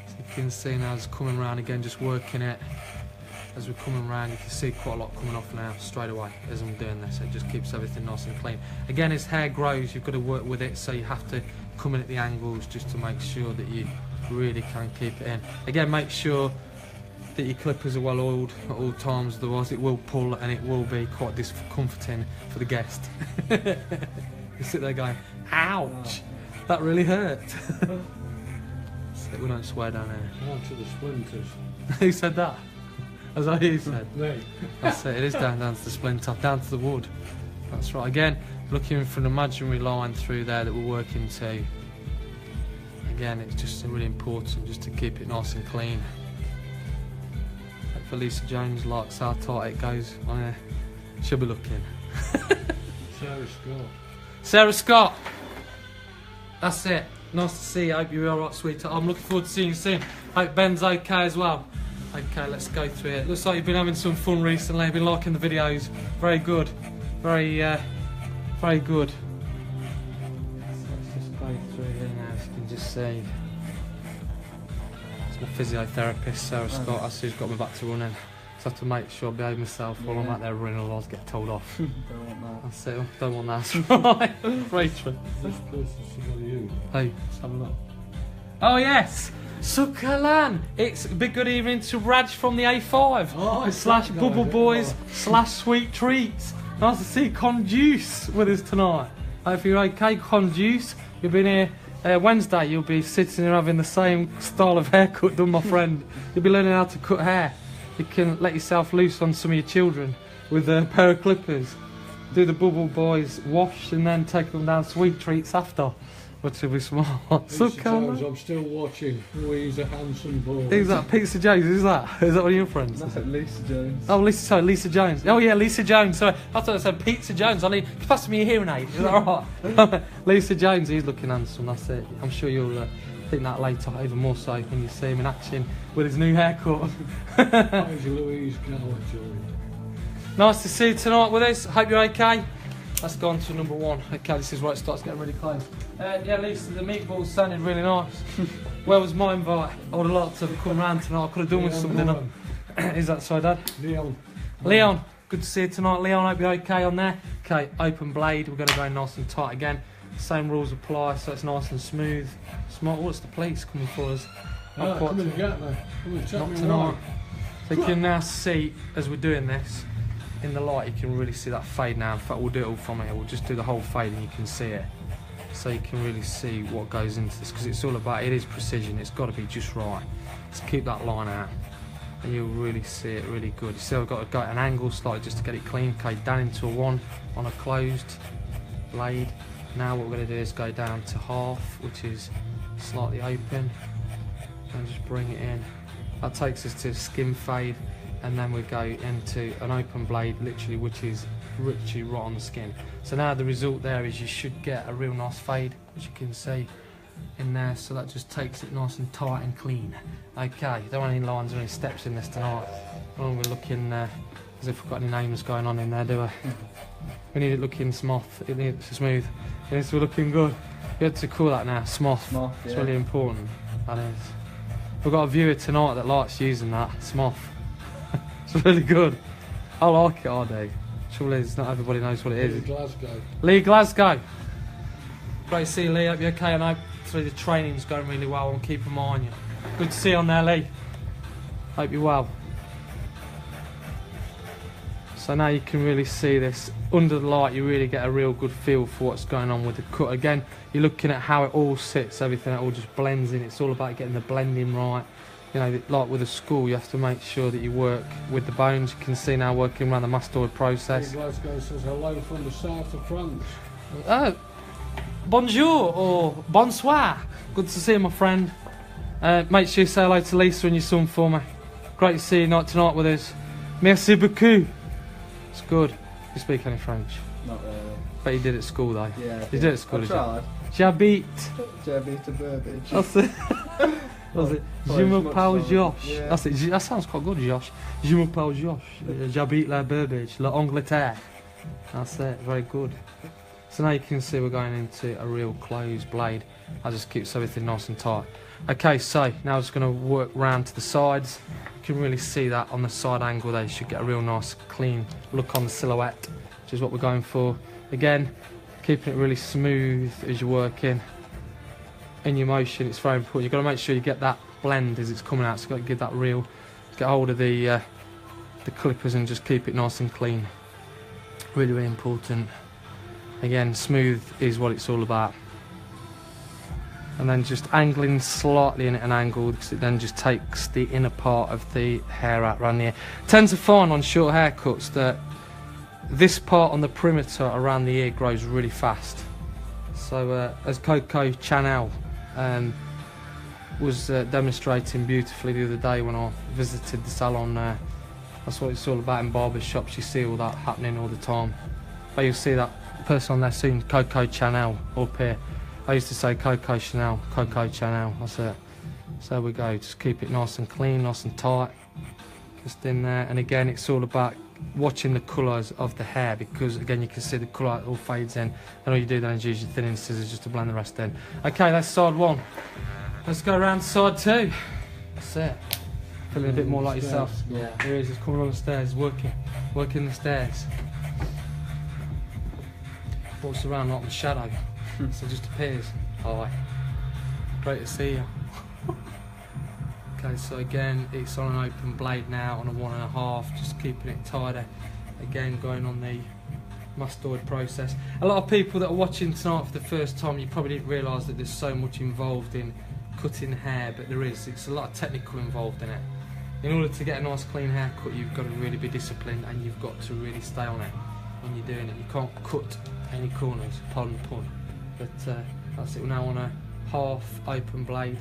So you can see now as coming around again, just working it. As we're coming around, you can see quite a lot coming off now straight away as I'm doing this. It just keeps everything nice and clean. Again, as hair grows, you've got to work with it, so you have to come in at the angles just to make sure that you really can keep it in. Again, make sure that your clippers are well oiled at all times, otherwise it will pull and it will be quite discomforting for the guest. You sit there going, ouch, that really hurt. So we don't swear down here. Down to the splinters. Who said that? As I you said. Right. That's it, it is down to the splinter, down to the wood. That's right. Again, looking for an imaginary line through there that we're working to. Again, it's just really important just to keep it nice and clean. For Lisa Jones likes how tight it goes on here. She'll be looking. Sarah Scott. Sarah Scott! That's it. Nice to see you. Hope you're alright, sweetheart. I'm looking forward to seeing you soon. Hope Ben's okay as well. Okay, let's go through it. Looks like you've been having some fun recently. Been liking the videos. Very good. Very good. So let's just go through here now, as you can just see. It's my physiotherapist, Sarah Scott. That's who's got me back to running. So I have to make sure I behave myself while I'm out there running, otherwise get told off. Don't want that. That's it. Don't want that. Right. Rachel. This place is some of you. Hey, let's have a look. Oh yes! Sukalan! It's a big good evening to Raj from the A5. Oh, slash that guy, Bubble yeah. Boys slash Sweet Treats. Nice to see Conduce with us tonight. Hope you're okay, Conduce. You've been here Wednesday. You'll be sitting here having the same style of haircut done, my friend. You'll be learning how to cut hair. you can let yourself loose on some of your children with a pair of clippers. Do the bubble boys wash and then take them down sweet treats after, which will be smart. So Sometimes I'm still watching Louise a handsome boy. Who's that? Pizza Jones, is that one of your friends? That's like Lisa Jones. Oh, Lisa Jones. Oh yeah, Lisa Jones. Sorry, I thought I said Pizza Jones. I mean, you passed me a hearing aid. Is that right? Lisa Jones, he's looking handsome. That's it. I'm sure you'll think that later, even more so when you see him in action with his new haircut. How's Louise going? Nice to see you tonight with us. Hope you're okay. Let's go on to number one. Okay, this is where it starts getting really close. Yeah, Lisa, the meatballs sounded really nice. Where was my invite? I would have liked to have come round tonight. I could have done with some dinner. Is that so, Dad? Leon, good to see you tonight. Leon, hope you're okay on there. Okay, open blade. We're going to go nice and tight again. Same rules apply, so it's nice and smooth. Smart. What's the police coming for us? Come and get me. Not tonight. So you can now see, as we're doing this, in the light, you can really see that fade now. In fact, we'll do it all from here. We'll just do the whole fade and you can see it. So you can really see what goes into this, because it's all about, it is precision. It's got to be just right. So keep that line out and you'll really see it really good. You see I've got to go at an angle slightly just to get it clean. Okay, down into a 1 on a closed blade. Now what we're going to do is go down to half, which is slightly open, and just bring it in. That takes us to skim fade, and then we go into an open blade, literally, which is literally right on the skin. So now the result there is you should get a real nice fade, which you can see in there. So that just takes it nice and tight and clean. Okay, don't want any lines or any steps in this tonight. Oh, we're looking as if we've got any names going on in there, do we? We need it looking smooth. It needs smooth. It needs to be looking good. You have to call that now, smooth. Yeah. It's really important. That is. We've got a viewer tonight that likes using that, smooth. It's really good. I like it, I do. Trouble is, not everybody knows what it is. Lee Glasgow. Great to see you, Lee. Hope you're okay. And I hope the training's going really well. I'm keeping my eye on you. Good to see you on there, Lee. Hope you're well. So now you can really see this under the light. You really get a real good feel for what's going on with the cut. Again, you're looking at how it all sits, everything, it all just blends in. It's all about getting the blending right. You know, like with a school, you have to make sure that you work with the bones. You can see now working around the mastoid process. Glasgow says hello from the south of France. Bonjour or bonsoir. Good to see you, my friend. Make sure you say hello to Lisa and your son for me. Great to see you tonight with us. Merci beaucoup. It's good. You speak any French? Not really. Bet you did at school though. Yeah. You did at school, I did tried. you? J'habite. J'habite à Burbage. That's it. Was it? Je m'appelle Josh. Yeah. That's it. That sounds quite good, Josh. Je m'appelle Josh. J'habite la Burbage, la Angleterre. That's it. Very good. So now you can see we're going into a real closed blade. That just keeps everything nice and tight. Okay, so now it's going to work round to the sides. You can really see that on the side angle there. You should get a real nice clean look on the silhouette, which is what we're going for. Again, keeping it really smooth as you're working. In your motion, it's very important. You've got to make sure you get that blend as it's coming out. So you've got to give that real, get hold of the clippers and just keep it nice and clean. Really, really important. Again, smooth is what it's all about. And then just angling slightly in at an angle, because it then just takes the inner part of the hair out around the ear. Tend to find on short haircuts that this part on the perimeter around the ear grows really fast. So as Coco Chanel was demonstrating beautifully the other day when I visited the salon, that's what it's all about in barber shops. You see all that happening all the time. But you'll see that person on there soon, Coco Chanel up here. I used to say Coco Chanel, Coco Chanel, that's it. So there we go, just keep it nice and clean, nice and tight, just in there. And again, it's all about watching the colours of the hair, because again, you can see the colour all fades in, and all you do then is use your thinning scissors just to blend the rest in. Okay, that's side one. Let's go around to side two. That's it. Feeling a bit more like yourself. Yeah. Here he is, he's coming on the stairs, working the stairs. Walks around like the shadow. So just appears. Hi. Great to see you. Okay, so again, it's on an open blade now, on a 1.5, just keeping it tidy. Again, going on the mastoid process. A lot of people that are watching tonight for the first time, you probably didn't realise that there's so much involved in cutting hair, but there is. It's a lot of technical involved in it. in order to get a nice clean haircut, you've got to really be disciplined and you've got to really stay on it when you're doing it. You can't cut any corners, pardon the pun. But that's it. We're now on a half open blade,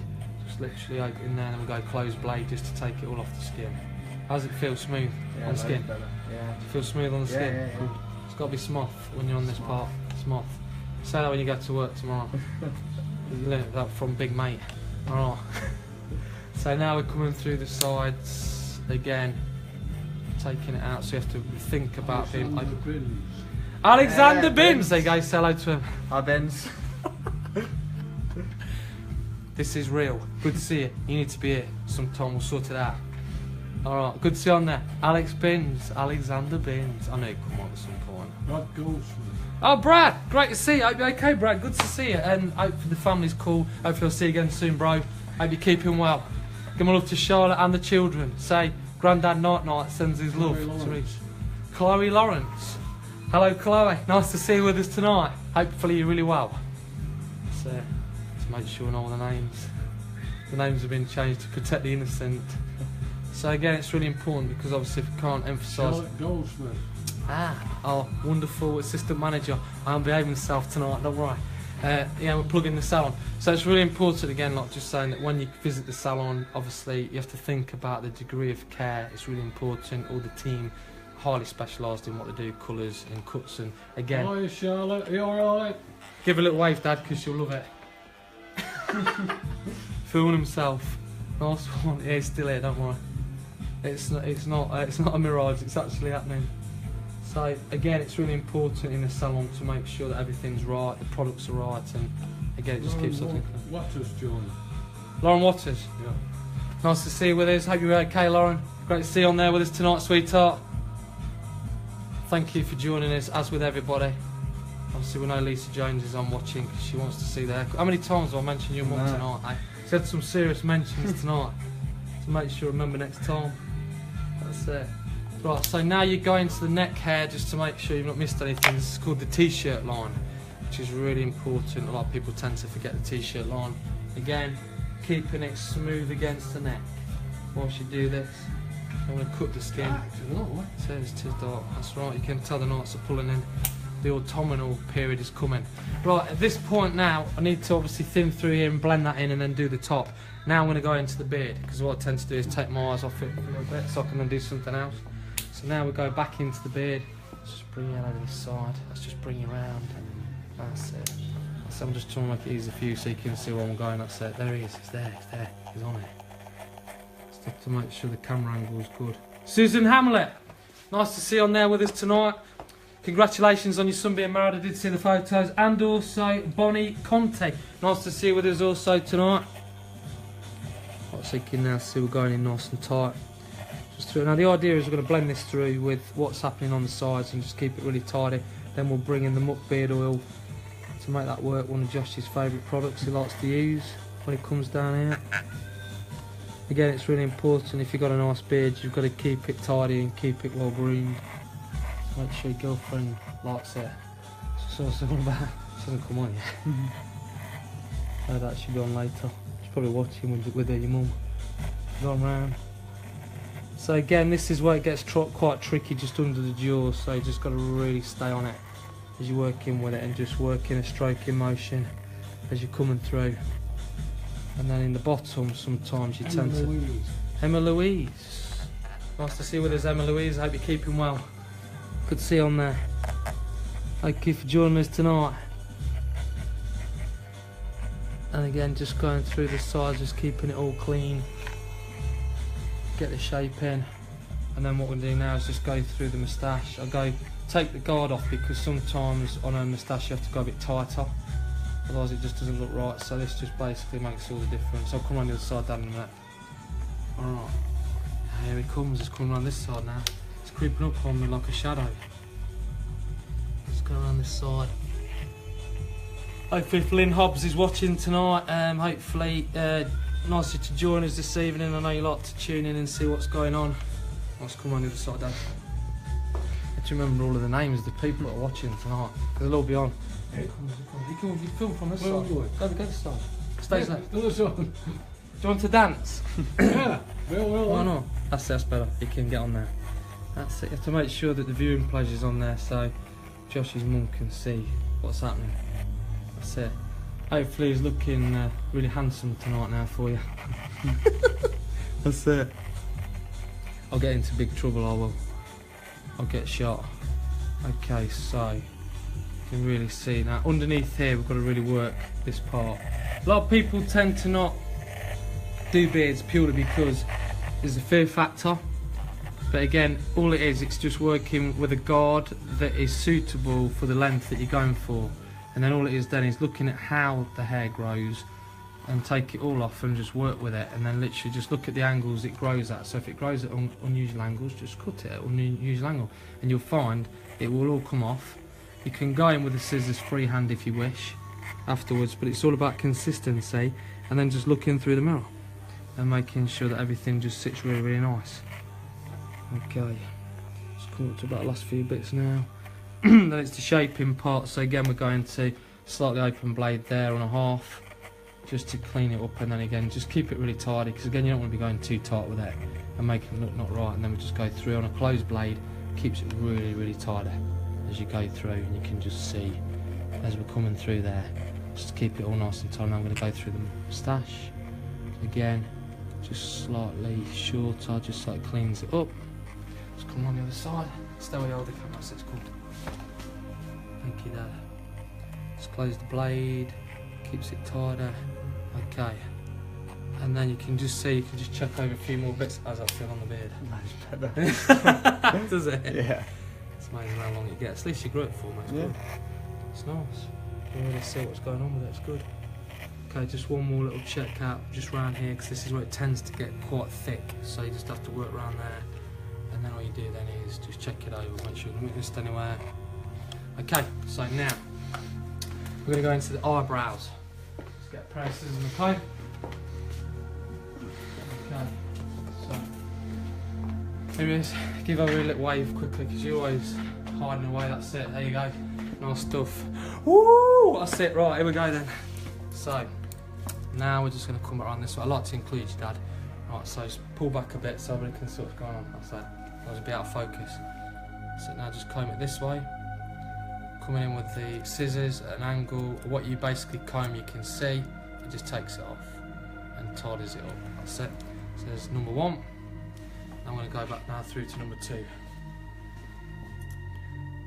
just literally open there, and then we'll go closed blade just to take it all off the skin. How does it feel? Smooth on the skin? Yeah. Feel smooth on the skin? Yeah. Good. It's got to be smooth when you're on this part. Smooth. Say that when you go to work tomorrow. You learnt that from Big Mate. Alright. So now we're coming through the sides again, taking it out, so you have to think about being Alexander Bins! There you go, say hello to him. Hi, Benz. This is real. Good to see you. You need to be here sometime, we'll sort it out. Alright, good to see you on there. Alex Bins, Alexander Bins. I know you'd come on at some point. Brad Goldsmith. Oh, Brad, great to see you. Hope you're okay, Brad. Good to see you. And hopefully the family's cool. Hopefully I'll see you again soon, bro. Hope you're keeping well. Give my love to Charlotte and the children. Say, Grandad Night Night sends his love to Reese. Chloe Lawrence. Hello, Chloe. Nice to see you with us tonight. Hopefully you're really well. So, to make sure I know all the names. The names have been changed to protect the innocent. So again, it's really important because obviously if you can't emphasise... Charlotte Goldsmith. Our wonderful assistant manager. I'm behaving myself tonight, don't worry. Yeah, we're plugging the salon. So it's really important, again, not just saying that when you visit the salon, obviously you have to think about the degree of care. It's really important. All the team highly specialised in what they do, colours and cuts, and again... Hi, Charlotte, are you alright? Give a little wave, Dad, because she'll love it. Filming himself. Nice one. Yeah, he's still here, don't worry. It's not a mirage, it's actually happening. So again, it's really important in the salon to make sure that everything's right, the products are right, and again, it just keeps looking clean. Waters, John. Lauren Waters. Yeah. Nice to see you with us. Hope you're okay, Lauren. Great to see you on there with us tonight, sweetheart. Thank you for joining us, as with everybody. Obviously, we know Lisa Jones is on watching because she wants to see the haircut. How many times have I mentioned your mum tonight? I said some serious mentions tonight to make sure I remember next time. That's it. Right, so now you're going to the neck hair just to make sure you've not missed anything. This is called the t-shirt line, which is really important. A lot of people tend to forget the t-shirt line. Again, keeping it smooth against the neck. Whilst you do this, I'm going to cut the skin. It says it is dark. That's right, you can tell the knots are pulling in. The autumnal period is coming. Right, at this point now, I need to obviously thin through here and blend that in and then do the top. Now I'm going to go into the beard, because what I tend to do is take my eyes off it a little bit so I can then do something else. So now we go back into the beard. Let's just bring you over this side. Let's just bring you around. That's it. So I'm just trying to make it easy for you so you can see where I'm going. That's it. There he is. He's there. He's there. He's on it. Just have to make sure the camera angle is good. Susan Hamlet. Nice to see you on there with us tonight. Congratulations on your son being married. I did see the photos. And also Bonnie Conte. Nice to see you with us also tonight. So you can now see we're going in nice and tight. Just through. Now the idea is we're going to blend this through with what's happening on the sides and just keep it really tidy. Then we'll bring in the muck beard oil to make that work. One of Josh's favourite products he likes to use when it comes down here. Again, it's really important if you've got a nice beard, you've got to keep it tidy and keep it well groomed. Make sure your girlfriend likes it. So it's all about. She hasn't come on yet. No, that should be on later. She's probably watching with her, your mum. Going round. So again, this is where it gets quite tricky, just under the jaws. So you just got to really stay on it as you're working with it, and just work in a stroking motion as you're coming through. And then in the bottom, sometimes you tend to. Emma Louise. Nice to see you with us, Emma Louise. I hope you're keeping well. Good to see you on there. Thank you for joining us tonight. And again, just going through the sides, just keeping it all clean. Get the shape in. And then what we're doing now is just go through the moustache. Take the guard off, because sometimes on a moustache you have to go a bit tighter. Otherwise it just doesn't look right. So this just basically makes all the difference. I'll come on the other side down in a minute. Alright. Here he comes. He's coming around this side now. It's creeping up on me like a shadow. Let's go around this side. Hopefully if Lynn Hobbs is watching tonight, hopefully nice to join us this evening. I know you like to tune in and see what's going on. Let's come on the other side, Dad. I do remember all of the names of the people that are watching tonight, because they'll all be on. Here comes. You film from this side. Go this side. Stay there. Do you want to dance? Yeah. Well, why not? That's better. You can get on there. That's it. You have to make sure that the viewing pleasure's on there so Josh's mum can see what's happening. That's it. Hopefully he's looking really handsome tonight now for you. That's it. I'll get into big trouble, I will. I'll get shot. Okay, so you can really see now. Underneath here we've got to really work this part. A lot of people tend to not do beards purely because there's a fear factor. But again, all it is, it's just working with a guard that is suitable for the length that you're going for. And then all it is then is looking at how the hair grows and take it all off and just work with it. And then literally just look at the angles it grows at. So if it grows at unusual angles, just cut it at an unusual angle. And you'll find it will all come off. You can go in with the scissors freehand if you wish afterwards, but it's all about consistency and then just looking through the mirror and making sure that everything just sits really, really nice. Okay, just come up to about the last few bits now. Then it's the shaping part, so again we're going to slightly open blade there on a half just to clean it up, and then again just keep it really tidy because again you don't want to be going too tight with it and make it look not right, and then we just go through on a closed blade, keeps it really, really tidy as you go through, and you can just see as we're coming through there, just keep it all nice and tidy. Now I'm going to go through the moustache again, just slightly shorter, just so it cleans it up. Just come on the other side, stay where you hold the camera, that's it's called. Thank you there. Just close the blade, keeps it tighter. Okay. And then you can just see, you can just check over a few more bits. How's that feel on the beard? Much better. Does it? Yeah. It's amazing how long it gets. At least you grew it for me, it's good. It's nice. You can really see what's going on with it, it's good. Okay, just one more little check out just round here, because this is where it tends to get quite thick. So you just have to work around there. And then all you do then is just check it over, make sure you haven't missed anywhere. Okay, so now we're going to go into the eyebrows. Let's get a pair of scissors, okay? Okay, so here it is. Give over a little wave quickly because you're always hiding away. That's it, there you go. Nice stuff. Woo! That's it, right, here we go then. So now we're just going to come around this way. I like to include you, Dad. Right, so just pull back a bit so everybody can see what's going on. That's it. I was a bit out of focus. So now just comb it this way. Coming in with the scissors at an angle. What you basically comb, you can see, it just takes it off and tidies it up. That's it. So there's number one. I'm going to go back now through to number two.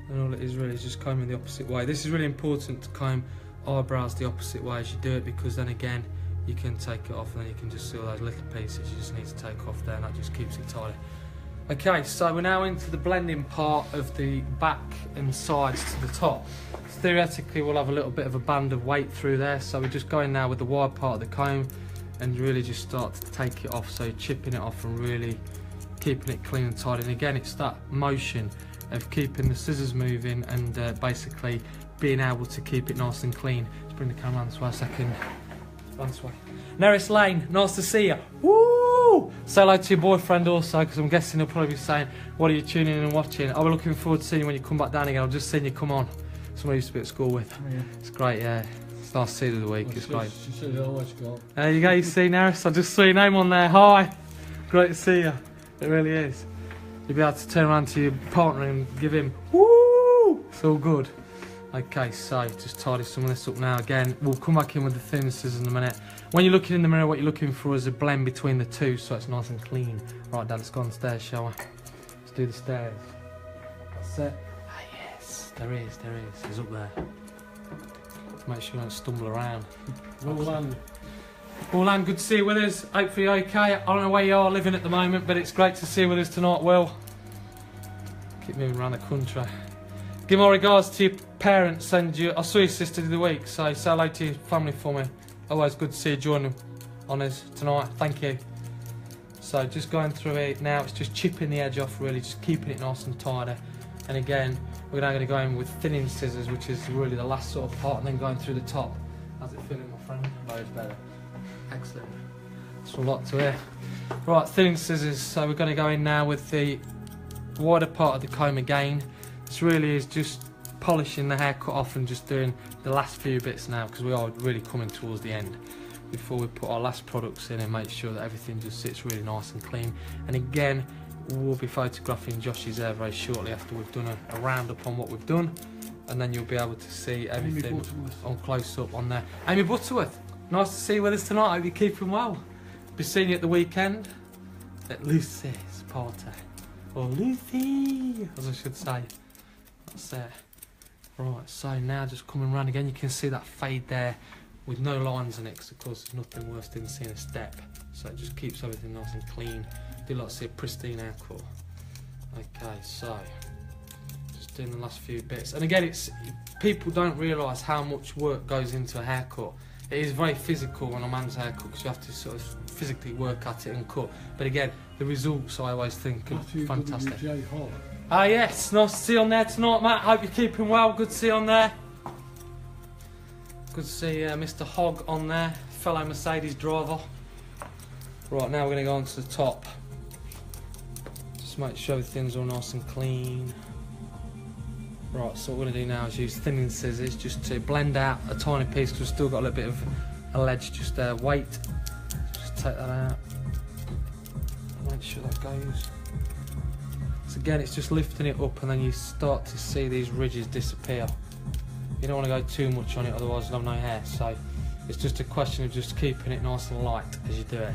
And all it is really is just combing the opposite way. This is really important to comb eyebrows the opposite way as you do it, because then again you can take it off and then you can just see all those little pieces you just need to take off there, and that just keeps it tidy. Okay, so we're now into the blending part of the back and sides to the top. So theoretically we'll have a little bit of a band of weight through there, so we're just going now with the wide part of the comb and really just start to take it off, so chipping it off and really keeping it clean and tidy. And again, it's that motion of keeping the scissors moving and basically being able to keep it nice and clean. Let's bring the camera on this way a second. On this way. Neris Lane, nice to see you. Woo! Say hello to your boyfriend also, because I'm guessing he'll probably be saying, what are you tuning in and watching? I'll be looking forward to seeing you when you come back down again. I've just seen you come on. Someone I used to be at school with. Oh, yeah. It's great, yeah. It's nice to see you the week, it's great. She said, oh, let's go. There you go, you see Neris, I just saw your name on there. Hi. Great to see you. It really is. You'll be able to turn around to your partner and give him, woo! It's all good. Okay, so just tidy some of this up now. Again, we'll come back in with the thin scissors in a minute. When you're looking in the mirror, what you're looking for is a blend between the two, so it's nice and clean. Right, Dad, let's go on the stairs, shall we? Let's do the stairs. That's it. Ah, yes, there is. He's up there. Make sure you don't stumble around. Well, good to see you with us. Hopefully you're okay. I don't know where you are living at the moment, but it's great to see you with us tonight, Will. Keep moving around the country. Give my regards to your parents, and I saw your sister the other week, so say hello to your family for me. Always good to see you joining on us tonight. Thank you. So just going through it now, it's just chipping the edge off, really, just keeping it nice and tidy. And again, we're now going to go in with thinning scissors, which is really the last sort of part, and then going through the top. How's it feeling, my friend? Loads better. Excellent. That's a lot to hear. Right, thinning scissors. So we're going to go in now with the wider part of the comb again. This really is just polishing the haircut off and just doing the last few bits now, because we are really coming towards the end. before we put our last products in and make sure that everything just sits really nice and clean. And again, we'll be photographing Josh's hair very shortly after we've done a roundup on what we've done, and then you'll be able to see everything on close up on there. Amy Butterworth, nice to see you with us tonight. I hope you're keeping well. Be seeing you at the weekend at Lucy's party, or Lucy, as I should say. That's it. Right, so now just coming round again, you can see that fade there with no lines in it, because of course there's nothing worse than seeing a step. So it just keeps everything nice and clean. Do like to see a pristine haircut. Okay, so just doing the last few bits. And again, people don't realise how much work goes into a haircut. It is very physical on a man's haircut, because you have to sort of physically work at it and cut. But again, the results I always think are fantastic. Ah yes, nice to see you on there tonight, Matt. Hope you're keeping well. Good to see you on there. Good to see Mr. Hogg on there, fellow Mercedes driver. Right, now we're going to go on to the top. Just make sure everything's all nice and clean. Right, so what we're going to do now is use thinning scissors just to blend out a tiny piece, because we've still got a little bit of a ledge just there. Weight, just take that out. Make sure that goes. So again, it's just lifting it up, and then you start to see these ridges disappear. You don't want to go too much on it, otherwise you'll have no hair. So it's just a question of just keeping it nice and light as you do it.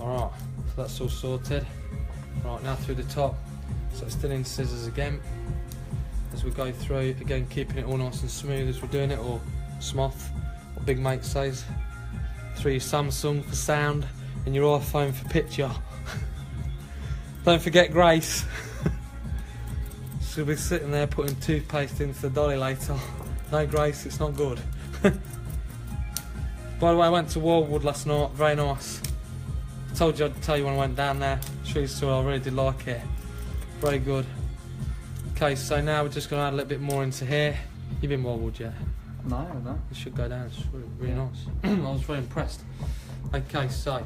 Alright, so that's all sorted. Right, now through the top. So it's thinning scissors again. As we go through, again keeping it all nice and smooth as we're doing it, or smoth, what Big Mate says. Through your Samsung for sound and your iPhone for picture. Don't forget Grace. She'll be sitting there putting toothpaste into the dolly later. No, Grace, it's not good. By the way, I went to Wildwood last night, very nice. I told you I'd tell you when I went down there. True story, I really did like it. Very good. Okay, so now we're just going to add a little bit more into here. You've been Wildwood yet? No, no. It should go down, it's really nice. I was very impressed. Okay, so,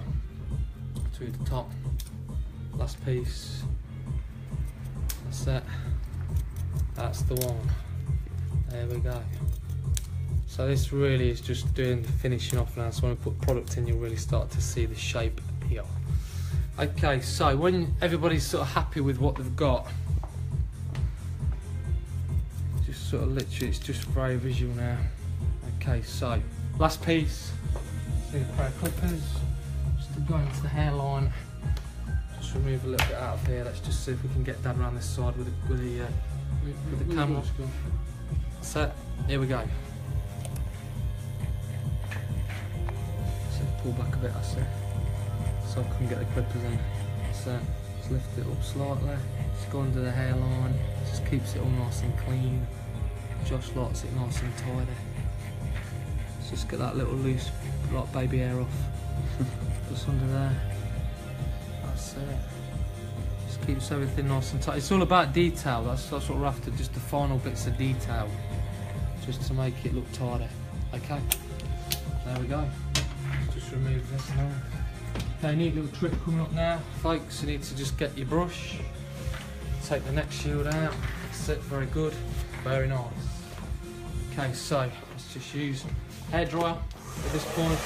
to the top. Last piece. That's it. That's the one. There we go. So this really is just doing the finishing off now. So when we put product in, you'll really start to see the shape appear. Okay, so when everybody's sort of happy with what they've got, just sort of literally, it's just very visual now. Okay, so last piece. See the pair of clippers. Just to go into the hairline. Just remove a little bit out of here. Let's just see if we can get Dad around this side with the camera. So here we go. So pull back a bit, I see. So I can get the clippers in. So just lift it up slightly. Just go under the hairline. Just keeps it all nice and clean. Josh likes it nice and tidy. Let's just get that little loose, like baby hair off. Just under there. That's it. Just keeps everything nice and tight. It's all about detail. That's what we're after. Just the final bits of detail, just to make it look tidy. Okay. There we go. Just remove this now. Okay, neat little trick coming up now, folks. You need to just get your brush, take the neck shield out. That's it. Very good. Very nice. Okay, so let's just use hairdryer at this point.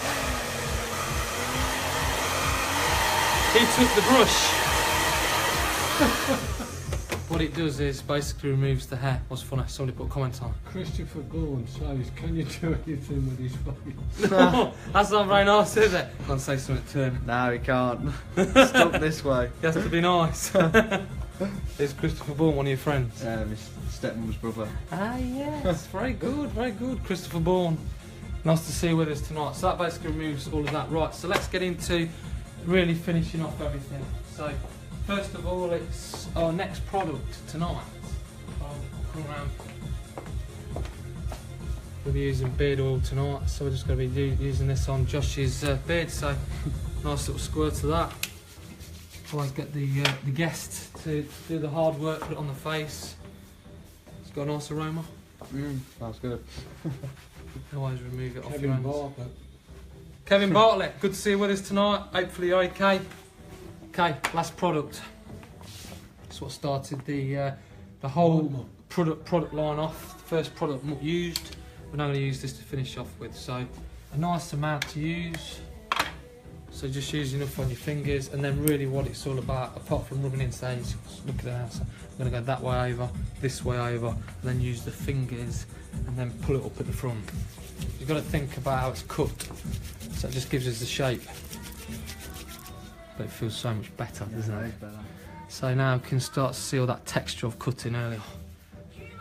Heat up the brush. What it does is basically removes the hair. What's funny? Somebody put a comment on. Christopher Bourne says, can you do anything with his face? No, that's not very nice, is it? I can't say something to him. No, he can't. Stop this way. He has to be nice. Is Christopher Bourne one of your friends? His stepmom's brother. Ah, yes. Very good, very good. Christopher Bourne. Nice to see you with us tonight. So that basically removes all of that. Right, so let's get into really finishing off everything. So, first of all, it's our next product tonight. I'll come around. We'll be using beard oil tonight, so we're just going to be using this on Josh's beard. So, nice little squirt of that. Always get the guest to do the hard work, put it on the face. It's got a nice aroma. Smells good. Always remove it off your Kevin hands. Bartlett. Kevin Bartlett, good to see you with us tonight. Hopefully you're okay. Okay, last product. That's what started the whole product line off. The first product used. We're now going to use this to finish off with. So a nice amount to use. So just use enough on your fingers, and then really what it's all about, apart from rubbing in, saying, look at that, so I'm going to go that way over, this way over, and then use the fingers, and then pull it up at the front. You've got to think about how it's cut, so it just gives us the shape. But it feels so much better, doesn't it? Better. So now you can start to see all that texture of cutting earlier.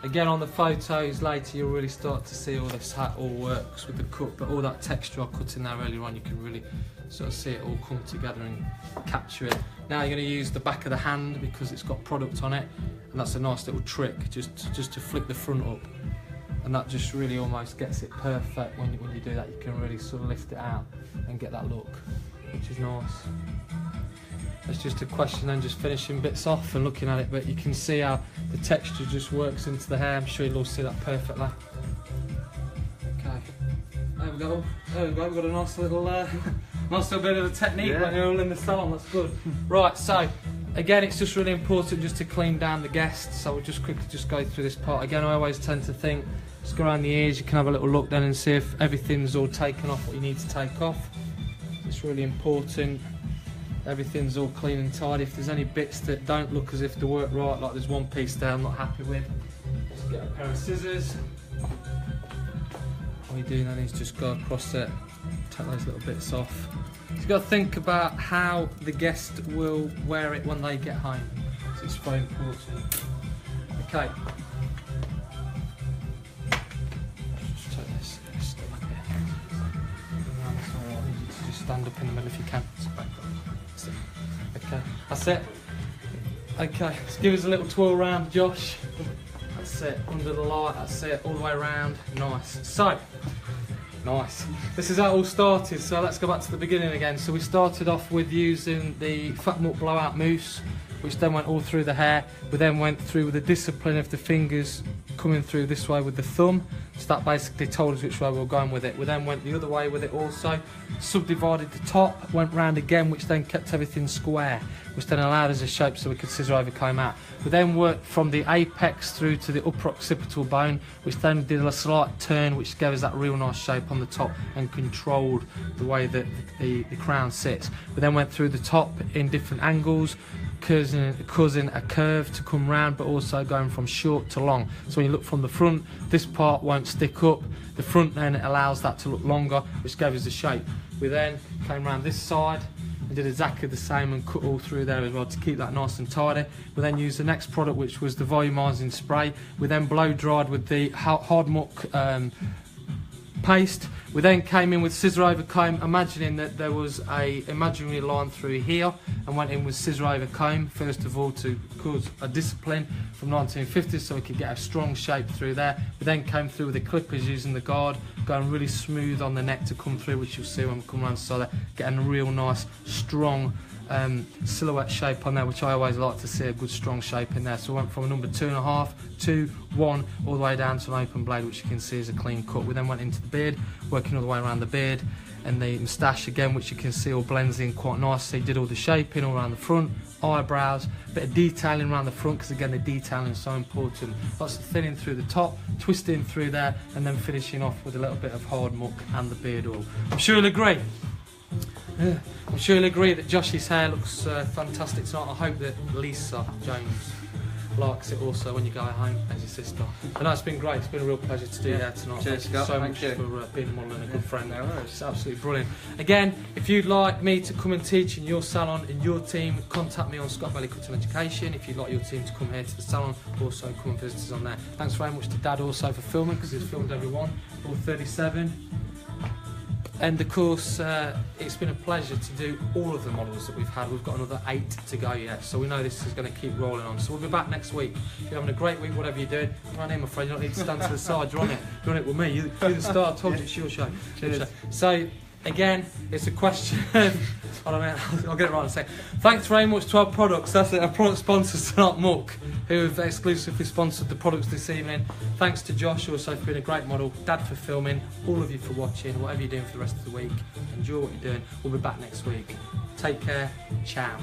Again, on the photos later, you'll really start to see all this, how it all works with the cut, but all that texture I cut in there earlier on, you can really sort of see it all come together and capture it. Now you're going to use the back of the hand because it's got product on it, and that's a nice little trick, just to flick the front up, and that just really almost gets it perfect. When you do that, you can really sort of lift it out and get that look, which is nice. It's just a question then just finishing bits off and looking at it, but you can see how the texture just works into the hair. I'm sure you'll all see that perfectly. Okay, there we go. There we go. We've got a nice little bit of a technique when you're all in the salon. That's good. Right, so again, it's just really important just to clean down the guests. So we'll just quickly just go through this part. Again, I always tend to think, just go around the ears. You can have a little look then and see if everything's all taken off what you need to take off. It's really important. Everything's all clean and tidy. If there's any bits that don't look as if they work right, like there's one piece there I'm not happy with, just get a pair of scissors. All you do then is just go across it, take those little bits off. So you've got to think about how the guest will wear it when they get home. So it's very important. Okay. Just take this, step back here. I need you to just stand up in the middle if you can. Okay, that's it. Okay, let's give us a little twirl round, Josh. That's it, under the light, that's it, all the way around. Nice. So, nice. This is how it all started, so let's go back to the beginning again. So we started off with using the Fat Muck Blowout Mousse, which then went all through the hair. We then went through with the discipline of the fingers coming through this way with the thumb. So that basically told us which way we were going with it. We then went the other way with it also, subdivided the top, went round again, which then kept everything square, which then allowed us a shape so we could scissor over comb out. We then worked from the apex through to the upper occipital bone, which then did a slight turn, which gave us that real nice shape on the top and controlled the way that the crown sits. We then went through the top in different angles, causing a curve to come round, but also going from short to long. So when you look from the front, this part won't stick up. The front then allows that to look longer, which gave us the shape. We then came around this side and did exactly the same and cut all through there as well to keep that nice and tidy. We then used the next product, which was the volumising spray. We then blow dried with the hard muck paste. We then came in with scissor over comb, imagining that there was a imaginary line through here, and went in with scissor over comb first of all to cause a discipline from 1950s so we could get a strong shape through there. We then came through with the clippers using the guard, going really smooth on the neck to come through, which you'll see when we come around the side there, getting a real nice strong silhouette shape on there, which I always like to see a good strong shape in there. So we went from a number 2.5 to 1 all the way down to an open blade, which you can see is a clean cut. We then went into the beard, working all the way around the beard, and the moustache again, which you can see all blends in quite nicely. Did all the shaping all around the front, eyebrows, a bit of detailing around the front, because again the detailing is so important. Lots of thinning through the top, twisting through there, and then finishing off with a little bit of hard muck and the beard oil. I'm sure you'll agree. I'm sure you'll agree that Josh's hair looks fantastic tonight. I hope that Lisa Jones likes it also when you go home as your sister. But no, it's been great. It's been a real pleasure to do your hair tonight. Cheers, Thank you so Scott. much Thank you. for being a model and a good friend. No worries. It's absolutely brilliant. Again, if you'd like me to come and teach in your salon, in your team, contact me on Scott Bailey Cutting Education. If you'd like your team to come here to the salon, also come and visit us on there. Thanks very much to Dad also for filming, because he's filmed everyone, all 37. And of course, it's been a pleasure to do all of the models that we've had. We've got another 8 to go yet, so we know this is going to keep rolling on. So we'll be back next week. If you're having a great week, whatever you're doing, run in, my friend. You don't need to stand to the side. You're on it. You're on it with me. You're the star. I told you it's your show. Cheers. So again, it's a question of, I don't know, I'll get it right in a second. Thanks very much to our products. That's it, our product sponsors tonight, Muck, who have exclusively sponsored the products this evening. Thanks to Josh also for being a great model, Dad for filming, all of you for watching, whatever you're doing for the rest of the week. Enjoy what you're doing. We'll be back next week. Take care. Ciao.